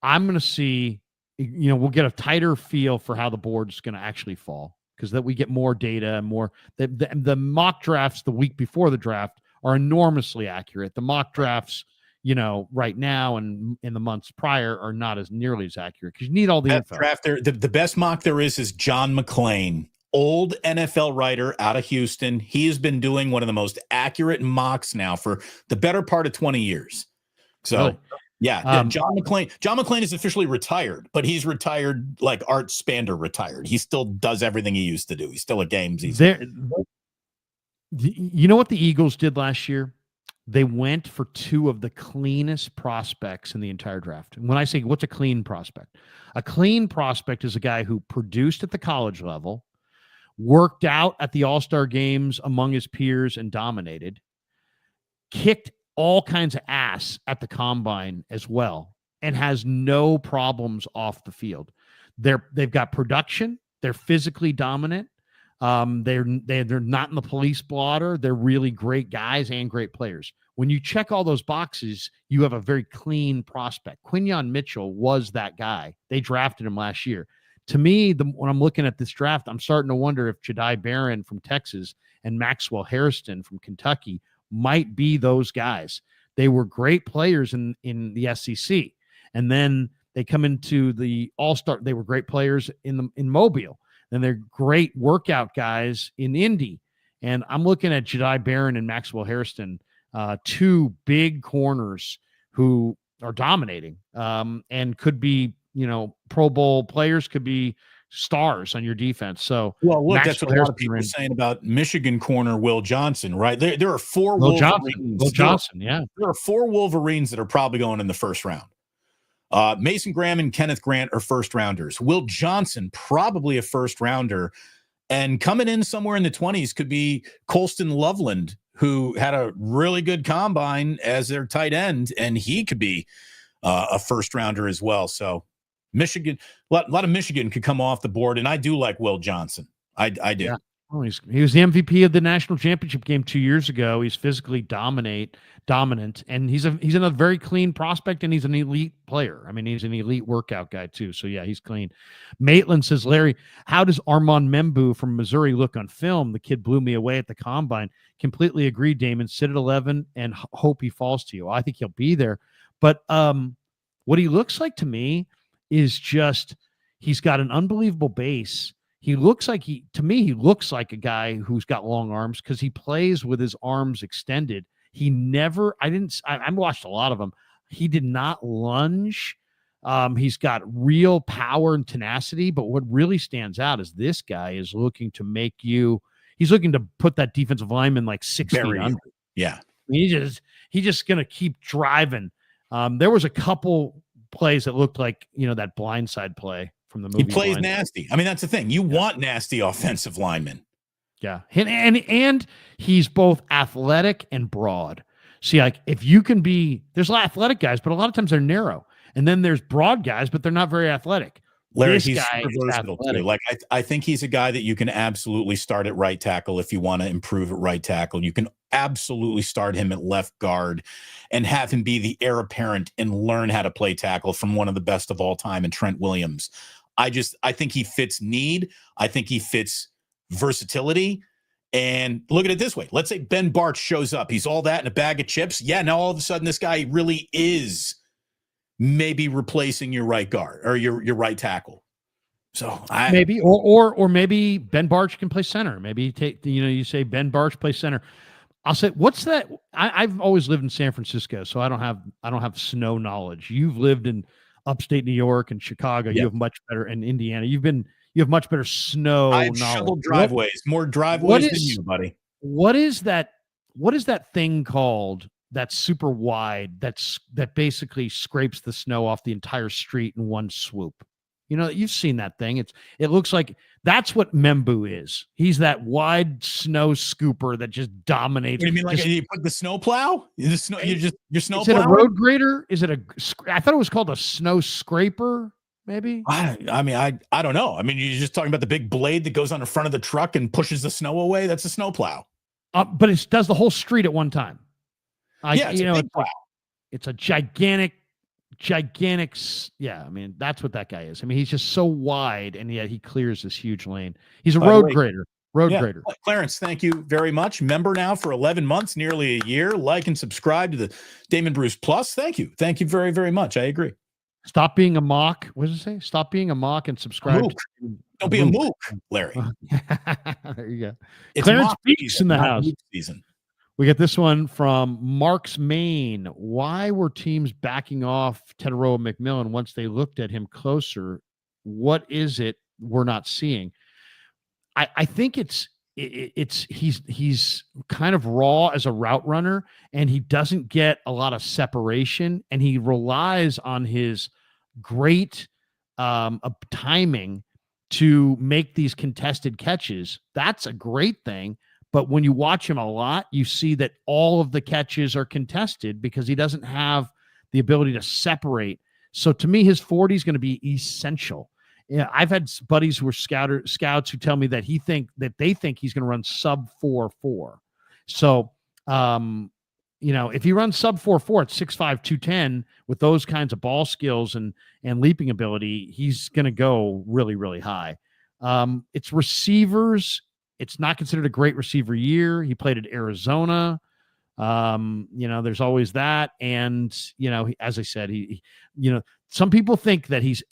I'm going to see, we'll get a tighter feel for how the board's going to actually fall, because that we get more data and more. The mock drafts the week before the draft are enormously accurate. The mock drafts, right now and in the months prior are not as nearly as accurate, because you need all the info. The best mock there is John McClain, old NFL writer out of Houston. He has been doing one of the most accurate mocks now for the better part of 20 years. So. Really? Yeah, John McClain is officially retired, but he's retired like Art Spander retired. He still does everything he used to do. He's still a games. You know what the Eagles did last year? They went for two of the cleanest prospects in the entire draft. And when I say what's a clean prospect? A clean prospect is a guy who produced at the college level, worked out at the All-Star games among his peers and dominated, kicked all kinds of ass at the combine as well, and has no problems off the field. They've got production. They're physically dominant. They're not in the police blotter. They're really great guys and great players. When you check all those boxes, you have a very clean prospect. Quinyon Mitchell was that guy. They drafted him last year. To me, when I'm looking at this draft, I'm starting to wonder if Jedi Barron from Texas and Maxwell Hairston from Kentucky might be those guys. They were great players in the SEC, and then they come into the All-Star. They were great players in Mobile, and they're great workout guys in Indy. And I'm looking at Jedi Barron and Maxwell Hairston, two big corners who are dominating, and could be Pro Bowl players, could be stars on your defense. So, well, look, that's what a lot of people are saying about Michigan corner Will Johnson, right? There are four Wolverines. Will Johnson, yeah. There are four Wolverines that are probably going in the first round. Mason Graham and Kenneth Grant are first rounders. Will Johnson, probably a first rounder. And coming in somewhere in the 20s could be Colston Loveland, who had a really good combine as their tight end, and he could be a first rounder as well. So, Michigan, a lot of Michigan could come off the board, and I do like Will Johnson. I do. Yeah. Oh, he was the MVP of the national championship game 2 years ago. He's physically dominant, and he's in a very clean prospect, and he's an elite player. I mean, he's an elite workout guy too. So yeah, he's clean. Maitland says, Larry, how does Armand Membu from Missouri look on film? The kid blew me away at the combine. Completely agree, Damon. Sit at 11 and hope he falls to you. I think he'll be there, but what he looks like to me is just, he's got an unbelievable base. He looks like he looks like a guy who's got long arms, because he plays with his arms extended. He never, I watched a lot of him. He did not lunge. He's got real power and tenacity, but what really stands out is this guy is looking to he's looking to put that defensive lineman like 6 feet under. Yeah. He's just going to keep driving. There was a couple plays that looked like, that blindside play from the movie. He plays nasty. I mean, that's the thing. You want nasty offensive linemen. Yeah. And he's both athletic and broad. See, like, if you can there's a lot of athletic guys, but a lot of times they're narrow. And then there's broad guys, but they're not very athletic. Larry, he's super versatile too. Like, I think he's a guy that you can absolutely start at right tackle if you want to improve at right tackle. You can absolutely start him at left guard and have him be the heir apparent and learn how to play tackle from one of the best of all time, and Trent Williams. I think he fits need. I think he fits versatility. And look at it this way. Let's say Ben Bartch shows up. He's all that in a bag of chips. Yeah, now all of a sudden this guy really is maybe replacing your right guard or your right tackle. So maybe, or maybe Ben Bartch can play center. Maybe you say Ben Bartch plays center. I'll say, what's that? I've always lived in San Francisco, so I don't have snow knowledge. You've lived in upstate New York and Chicago. Yep. You have much better, in Indiana. You have much better snow I've knowledge. Shoveled driveways, more driveways than you, buddy. What is that thing called that's super wide, that basically scrapes the snow off the entire street in one swoop. You know, you've seen that thing. It looks like that's what Membu is. He's that wide snow scooper that just dominates. What do you mean, like you put the snow plow? You're snow Is it a plowing? road grader? Is it I thought it was called a snow scraper, maybe? I mean, I don't know. I mean, you're just talking about the big blade that goes on the front of the truck and pushes the snow away. That's a snow plow. But it does the whole street at one time. Yeah, it's a big plow. It's a gigantic. Yeah, I mean, that's what that guy is. I mean, he's just so wide, and yet he clears this huge lane. He's a road grader. Grader. Clarence, thank you very much. Member now for 11 months, nearly a year. Like and subscribe to the Damon Bruce Plus. Thank you. Thank you very, very much. I agree. Stop being a mock. What does it say? Stop being a mock and subscribe. Don't be a mook, Larry. There you go. It's Clarence Beeks in the house. Season. We get this one from Mark's Maine. Why were teams backing off Teteroa McMillan once they looked at him closer? What is it we're not seeing? I think he's kind of raw as a route runner, and he doesn't get a lot of separation, and he relies on his great timing to make these contested catches. That's a great thing. But when you watch him a lot, you see that all of the catches are contested because he doesn't have the ability to separate. So to me, his 40 is going to be essential. Yeah, I've had buddies who are scouts who tell me that they think he's going to run sub 4.4. So, if he runs sub 4.4 at 6'5", 210 with those kinds of ball skills and leaping ability, he's going to go really, really high. It's receivers. It's not considered a great receiver year. He played at Arizona. There's always that. And, as I said, some people think that he's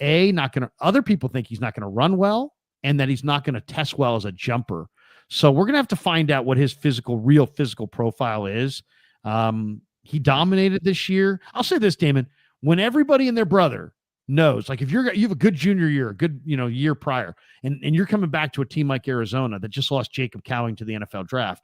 other people think he's not going to run well and that he's not going to test well as a jumper. So we're going to have to find out what his real physical profile is. He dominated this year. I'll say this, Damon, when everybody and their brother knows, like if you have a good junior year, a good, year prior, and you're coming back to a team like Arizona that just lost Jacob Cowing to the NFL draft,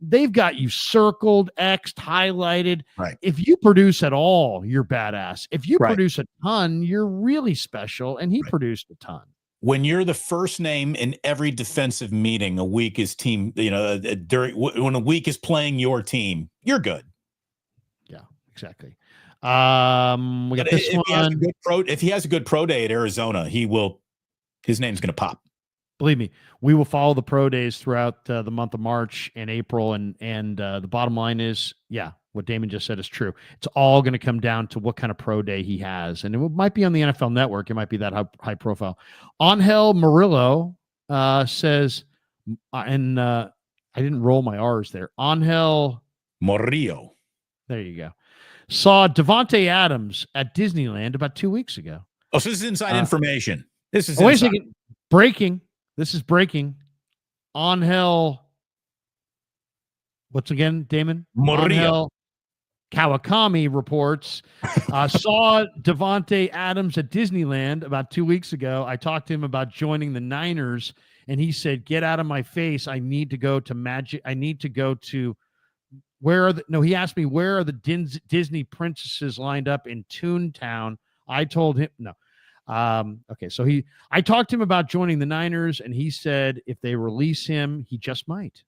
they've got you circled, X'd, highlighted. Right. If you produce at all, you're badass. If you produce a ton, you're really special. And he produced a ton. When you're the first name in every defensive meeting, a week is team, when a week is playing your team, you're good. Yeah, exactly. We got this one. If he has a good pro day at Arizona, his name's going to pop. Believe me, we will follow the pro days throughout the month of March and April. And the bottom line is, what Damon just said is true. It's all going to come down to what kind of pro day he has. And it might be on the NFL Network. It might be that high profile. Angel Murillo says, and I didn't roll my R's there. Angel Murillo. There you go. Saw Devontae Adams at Disneyland about 2 weeks ago. Oh, so this is inside information. This is wait a second. Breaking. This is breaking. Angel. What's again, Damon? Murillo. Kawakami reports saw Devontae Adams at Disneyland about 2 weeks ago. I talked to him about joining the Niners, and he said, "Get out of my face. I need to go to Magic. I need to go to he asked me, where are the Disney princesses lined up in Toontown? I told him no. Okay, so I talked to him about joining the Niners, and he said if they release him, he just might.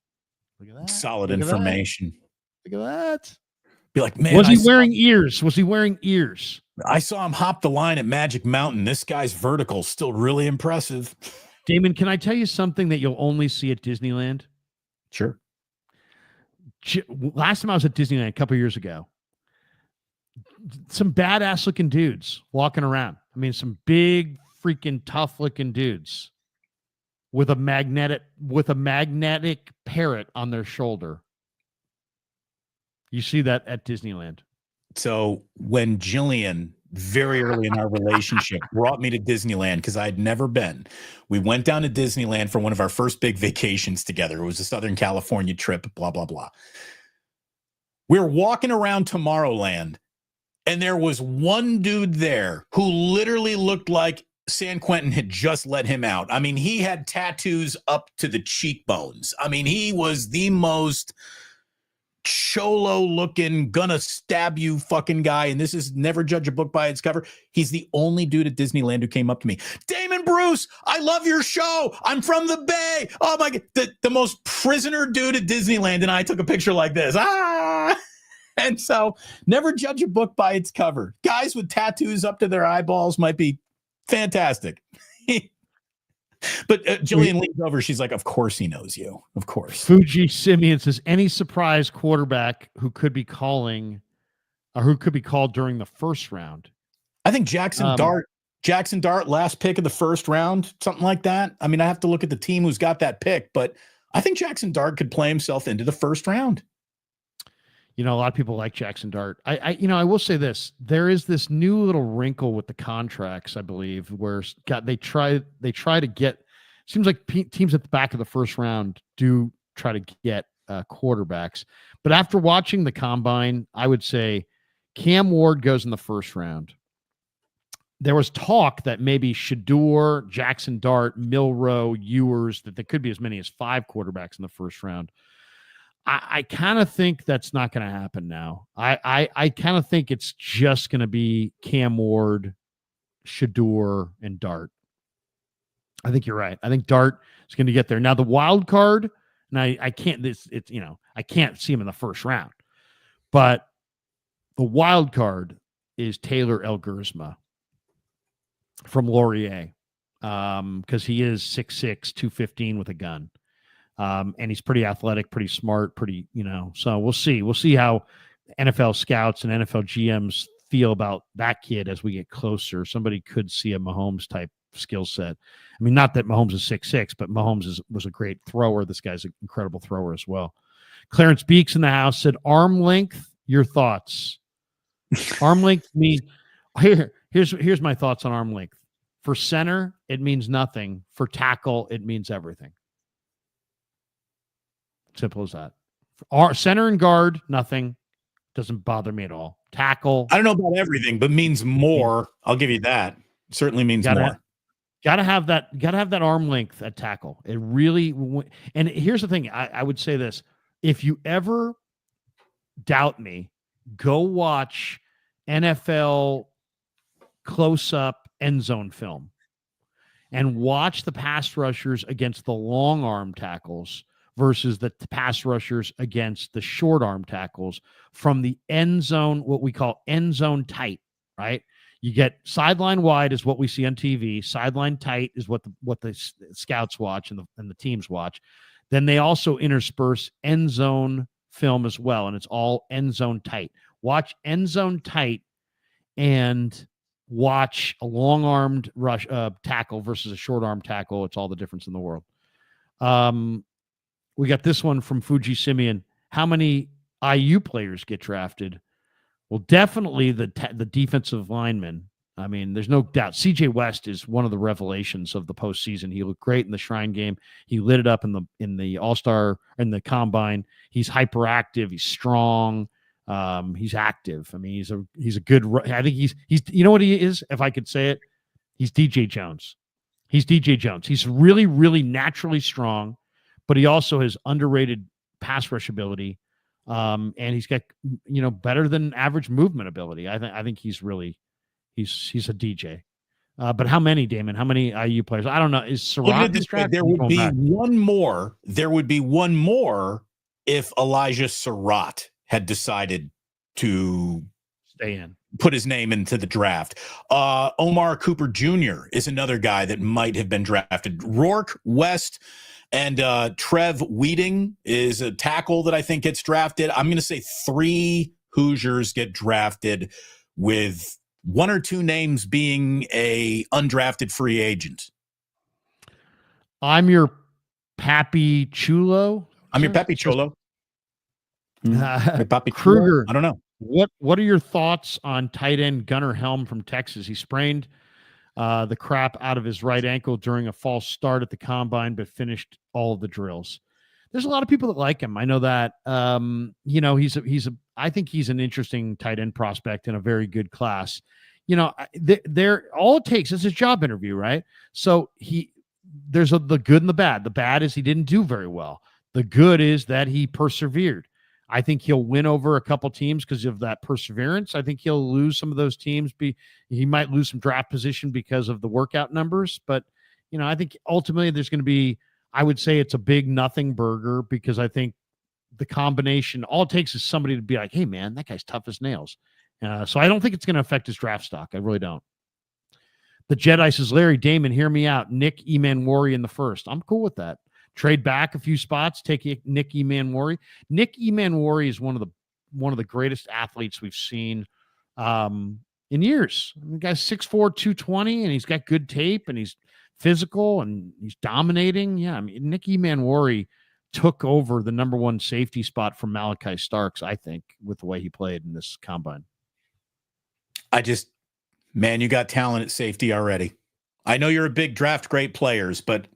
Look at that. Solid information. Look at that. Be like, man, was he wearing ears? Was he wearing ears? I saw him hop the line at Magic Mountain. This guy's vertical is still really impressive. Damon, can I tell you something that you'll only see at Disneyland? Sure. Last time I was at Disneyland a couple years ago, some badass looking dudes walking around. I mean, some big freaking tough looking dudes with a magnetic parrot on their shoulder. You see that at Disneyland. So when Jillian, very early in our relationship, brought me to Disneyland because I'd never been, we went down to Disneyland for one of our first big vacations together. It was a Southern California trip, blah, blah, blah. We were walking around Tomorrowland, and there was one dude there who literally looked like San Quentin had just let him out. I mean, he had tattoos up to the cheekbones. I mean, he was the most cholo looking, gonna stab you fucking guy. And this is never judge a book by its cover. He's the only dude at Disneyland who came up to me. Damon Bruce, I love your show. I'm from the Bay. Oh my God. The most prisoner dude at Disneyland. And I took a picture like this. And so never judge a book by its cover. Guys with tattoos up to their eyeballs might be fantastic. But Jillian leans over. She's like, of course he knows you. Of course. Fuji Simeon says, any surprise quarterback who could be calling or who could be called during the first round? I think Jackson Dart, last pick of the first round, something like that. I mean, I have to look at the team who's got that pick, but I think Jackson Dart could play himself into the first round. You know, a lot of people like Jackson Dart. I will say this: there is this new little wrinkle with the contracts, I believe, where they try to get. Seems like teams at the back of the first round do try to get quarterbacks, but after watching the combine, I would say Cam Ward goes in the first round. There was talk that maybe Shador, Jackson Dart, Milroe, Ewers, that there could be as many as 5 quarterbacks in the first round. I kind of think that's not going to happen now. I kind of think it's just going to be Cam Ward, Shador, and Dart. I think you're right. I think Dart is going to get there. Now the wild card, and I can't. I can't see him in the first round, but the wild card is Taylor Elgersma from Laurier, because he is 6'6", 215 with a gun. And he's pretty athletic, pretty smart, so we'll see. We'll see how NFL scouts and NFL GMs feel about that kid as we get closer. Somebody could see a Mahomes type skill set. I mean, not that Mahomes is 6'6", but Mahomes was a great thrower. This guy's an incredible thrower as well. Clarence Beeks in the house said, arm length, your thoughts. Arm length mean here's my thoughts on arm length. For center, it means nothing. For tackle, it means everything. Simple as that. Center and guard, nothing. Doesn't bother me at all. Tackle. I don't know about everything, but means more. I'll give you that. Certainly means more. Gotta have that arm length at tackle. It really. And here's the thing. I would say this: if you ever doubt me, go watch NFL close-up end zone film and watch the pass rushers against the long arm tackles versus the pass rushers against the short arm tackles from the end zone, what we call end zone tight, right? You get sideline wide is what we see on TV. Sideline tight is what the scouts watch and the teams watch. Then they also intersperse end zone film as well, and it's all end zone tight. Watch end zone tight and watch a long-armed rush tackle versus a short-arm tackle. It's all the difference in the world. We got this one from Fuji Simeon. How many IU players get drafted? Well, definitely the defensive linemen. I mean, there's no doubt. CJ West is one of the revelations of the postseason. He looked great in the Shrine game. He lit it up in the All-Star, in the Combine. He's hyperactive. He's strong. He's active. I mean, he's a good. I think he's you know what he is, if I could say it, he's DJ Jones. He's DJ Jones. He's really, really naturally strong, but he also has underrated pass rush ability. And he's got, better than average movement ability. I think he's really, he's a DJ. But how many, Damon? How many IU players? I don't know. Is Surratt distracted? There would be one more. There would be one more if Elijah Surratt had decided to stay in, put his name into the draft. Omar Cooper Jr. is another guy that might have been drafted. Rourke West and Trev Weeding is a tackle that I think gets drafted. I'm going to say 3 Hoosiers get drafted, with 1 or 2 names being a undrafted free agent. I'm your Pappy Chulo. I'm your Pappy Chulo. Kruger. I don't know. What are your thoughts on tight end Gunnar Helm from Texas? He sprained the crap out of his right ankle during a false start at the Combine, but finished all of the drills. There's a lot of people that like him. I know that. I think he's an interesting tight end prospect in a very good class. They're all it takes is his job interview, right? So there's the good and the bad. The bad is he didn't do very well. The good is that he persevered. I think he'll win over a couple teams because of that perseverance. I think he'll lose some of those teams. He might lose some draft position because of the workout numbers. But, I think ultimately there's going to be, I would say it's a big nothing burger because I think the combination, all it takes is somebody to be like, hey, man, that guy's tough as nails. So I don't think it's going to affect his draft stock. I really don't. The Jedi says, Larry, Damon, hear me out. Nick Emanwari in the first. I'm cool with that. Trade back a few spots, take Nick Emanwari. Nick Emanwari is one of the greatest athletes we've seen in years. The guy's 6'4", 220, and he's got good tape, and he's physical, and he's dominating. Yeah, I mean, Nick Emanwari took over the number one safety spot from Malachi Starks, I think, with the way he played in this combine. Man, you got talent at safety already. I know you're a big draft great players, but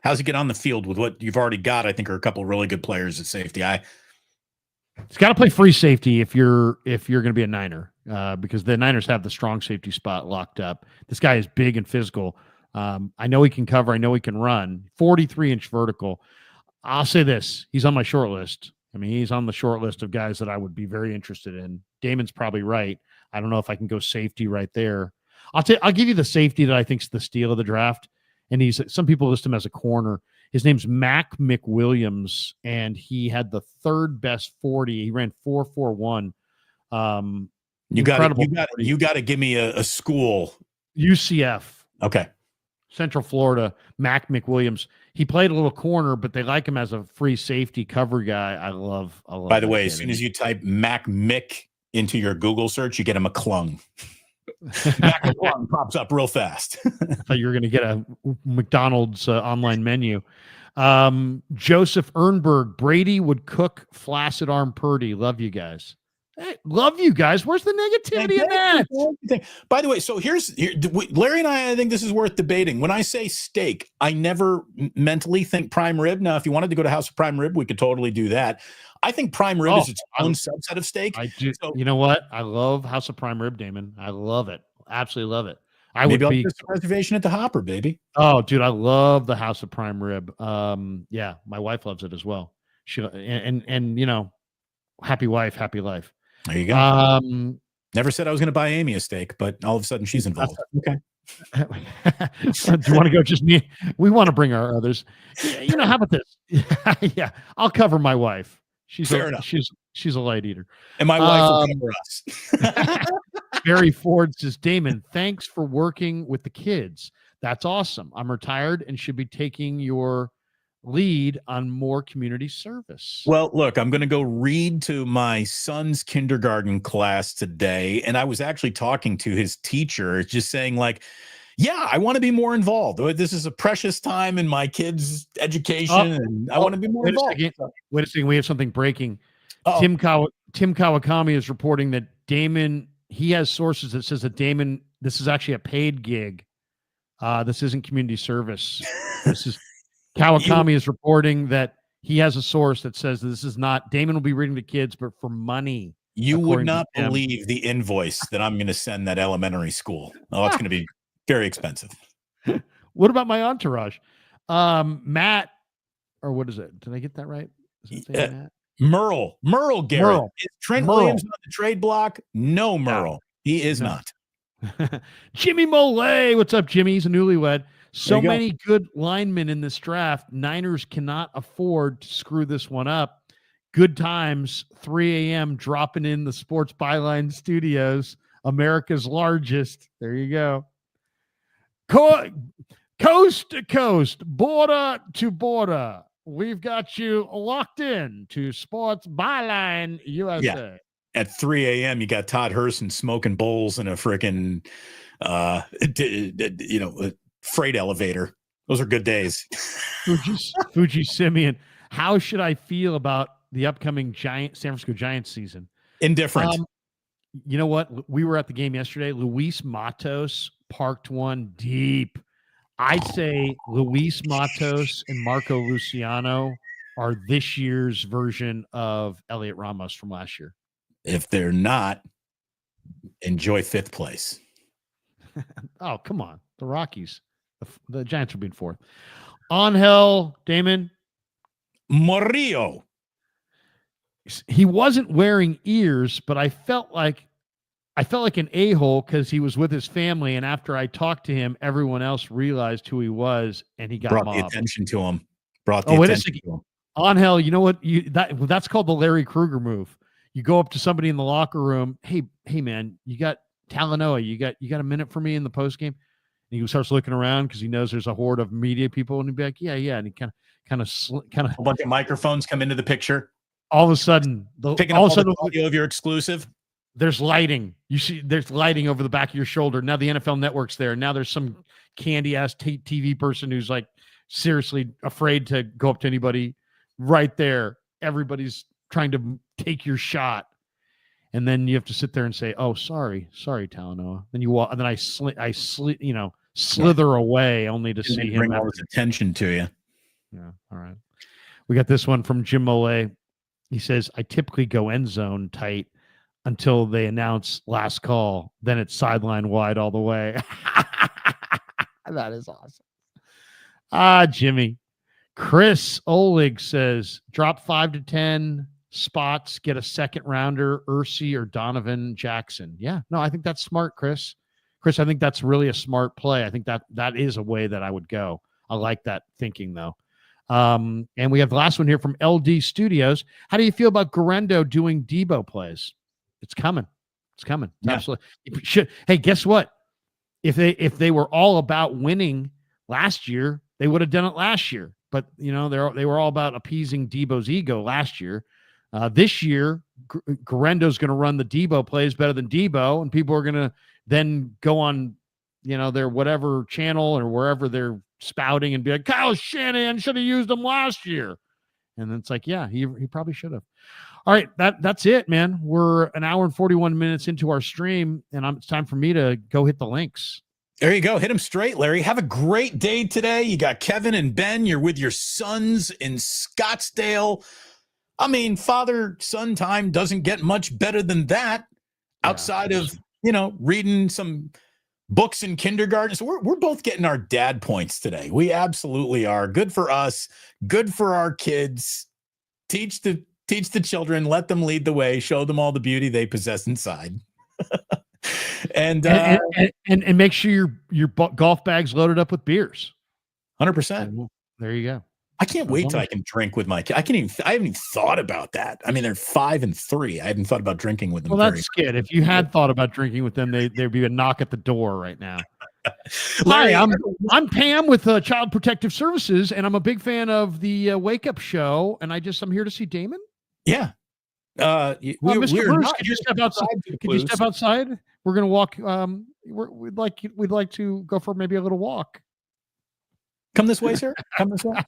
how's he get on the field with what you've already got? I think are a couple of really good players at safety. He's got to play free safety if you're going to be a Niner, because the Niners have the strong safety spot locked up. This guy is big and physical. I know he can cover. I know he can run. 43-inch vertical. I'll say this: he's on my short list. I mean, he's on the short list of guys that I would be very interested in. Damon's probably right. I don't know if I can go safety right there. I'll give you the safety that I think is the steal of the draft. And some people list him as a corner. His name's Mac McWilliams, and he had the third best 40. He ran 4.41. You got to give me a school. UCF. Okay. Central Florida. Mac McWilliams. He played a little corner, but they like him as a free safety cover guy. I love. By the way, as soon as you type Mac Mick into your Google search, you get a McClung. Mac McClung pops up real fast. I thought you were going to get a McDonald's online menu. Joseph Ernberg, Brady would cook flaccid arm Purdy. Love you guys. Hey, love you guys. Where's the negativity in that? By the way, so Larry and I think this is worth debating. When I say steak, I never mentally think prime rib. Now, if you wanted to go to House of Prime Rib, we could totally do that. I think prime rib is its own subset of steak. I do. So, you know what? I love House of Prime Rib, Damon. I love it. Absolutely love it. I'll get a reservation at the Hopper, baby. Oh, dude, I love the House of Prime Rib. Yeah, my wife loves it as well. She and happy wife, happy life. There you go. Never said I was going to buy Amy a steak, but all of a sudden she's involved. Okay. Do you want to go just me? We want to bring our others. How about this? Yeah, I'll cover my wife. She's a light eater. And my wife will cover us. Barry Ford says, Damon, thanks for working with the kids. That's awesome. I'm retired and should be taking your lead on more community service. Well, look, I'm going to go read to my son's kindergarten class today. And I was actually talking to his teacher, just saying like, yeah, I want to be more involved. This is a precious time in my kids' education, and I want to be more involved. Wait a second. We have something breaking. Tim Kawakami is reporting that Damon, he has sources that says that Damon, this is actually a paid gig. This isn't community service. This is Kawakami is reporting that he has a source that says this is not, Damon will be reading to kids, but for money. You would not believe the invoice that I'm going to send that elementary school. Oh, it's going to be very expensive. What about my entourage? Matt, or what is it? Did I get that right? Matt? Merle Garrett. Is Trent Williams on the trade block? No, Merle. He is not. Jimmy Molay. What's up, Jimmy? He's a newlywed. So many good linemen in this draft. Niners cannot afford to screw this one up. Good times, 3 a.m. dropping in the Sports Byline Studios, America's largest. There you go. Coast to coast, border to border. We've got you locked in to Sports Byline USA. Yeah. At 3 a.m., you got Todd Herson smoking bowls in a freaking, freight elevator. Those are good days. Fuji Simeon. How should I feel about the upcoming San Francisco Giants season? Indifferent. You know what? We were at the game yesterday. Luis Matos parked one deep. I'd say Luis Matos and Marco Luciano are this year's version of Elliot Ramos from last year. If they're not, enjoy fifth place. Oh, come on. The Rockies. The Giants are being fourth. Angel, Damon. Murillo. he wasn't wearing ears, but I felt like an a-hole because he was with his family, and after I talked to him, everyone else realized who he was, and he got Brought mobbed. the attention to him. Brought the Oh, wait a attention second. to him. Angel, you know what? That's called the Larry Krueger move. You go up to somebody in the locker room. Hey, man, you got Talanoa. You got a minute for me in the post game? And he starts looking around because he knows there's a horde of media people, and he'd be like, yeah. And he kind of A bunch of microphones come into the picture. All of a sudden, picking up all the audio of your exclusive. There's lighting. You see, there's lighting over the back of your shoulder. Now the NFL Network's there. Now there's some candy ass TV person who's like seriously afraid to go up to anybody right there. Everybody's trying to take your shot. And then you have to sit there and say, "Oh, sorry, Talanoa." Then you walk, and then I slither away only to see him bring all this attention to you. Yeah. All right. We got this one from Jim Molay. He says, "I typically go end zone tight until they announce last call. Then it's sideline wide all the way." That is awesome. Jimmy. Chris Olig says, drop 5 to 10 spots, get a second rounder, Ursi or Donovan Jackson. Yeah, no, I think that's smart, Chris. I think that's really a smart play. I think that is a way that I would go. I like that thinking, though. And we have the last one here from LD Studios. How do you feel about Guerrero doing Deebo plays? It's coming. Yeah. Absolutely. Hey, guess what? If they were all about winning last year, they would have done it last year. But they were all about appeasing Deebo's ego last year. This year, Guerendo's going to run the Deebo plays better than Deebo, and people are going to then go on, their whatever channel or wherever they're spouting and be like, Kyle Shanahan should have used him last year. And it's like, yeah, he probably should have. All right, that's it, man. We're an hour and 41 minutes into our stream, and it's time for me to go hit the links. There you go. Hit them straight, Larry. Have a great day today. You got Kevin and Ben. You're with your sons in Scottsdale. I mean, father-son time doesn't get much better than that outside of, reading some books in kindergarten. So we're both getting our dad points today. We absolutely are. Good for us. Good for our kids. Teach the children. Let them lead the way. Show them all the beauty they possess inside. And make sure your golf bag's loaded up with beers. 100%. There you go. I can't wait till I can drink with my kids. I haven't even thought about that. I mean, they're 5 and 3. I haven't thought about drinking with them. Well, that's good. If you had thought about drinking with them, there'd be a knock at the door right now. Larry, Hi, I'm Pam with Child Protective Services, and I'm a big fan of the Wake Up Show. And I'm here to see Damon. Yeah. Mr. Bruce, could you step outside? Could you step outside? We're gonna walk. We'd like to go for maybe a little walk. Come this way, sir. Come this way.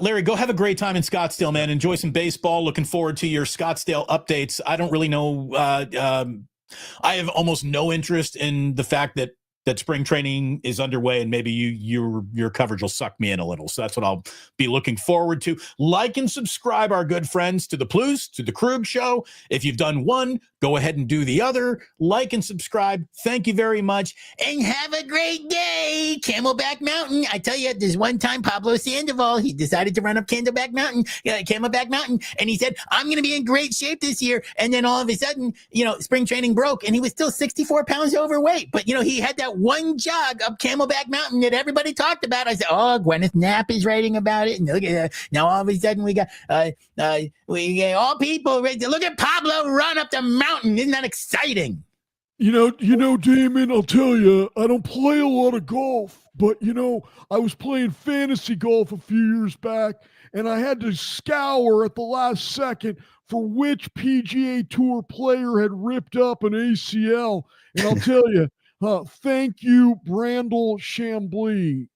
Larry, go have a great time in Scottsdale, man. Enjoy some baseball. Looking forward to your Scottsdale updates. I don't really know. I have almost no interest in the fact that spring training is underway, and maybe your coverage will suck me in a little. So that's what I'll be looking forward to. Like and subscribe, our good friends, to the Plus, to the Krug Show. If you've done one, go ahead and do the other. Like and subscribe. Thank you very much, and have a great day. Camelback Mountain. I tell you, there's one time Pablo Sandoval, he decided to run up Camelback Mountain, and he said, I'm going to be in great shape this year. And then all of a sudden, spring training broke, and he was still 64 pounds overweight. But, he had that one jog up Camelback Mountain that everybody talked about. I said, oh, Gwyneth Knapp is writing about it. And look at now all of a sudden we got all people ready to look at Pablo run up the mountain. Isn't that exciting? Damon, I'll tell you, I don't play a lot of golf, but I was playing fantasy golf a few years back, and I had to scour at the last second for which PGA Tour player had ripped up an ACL. And I'll tell you, thank you, Brandel Chambly.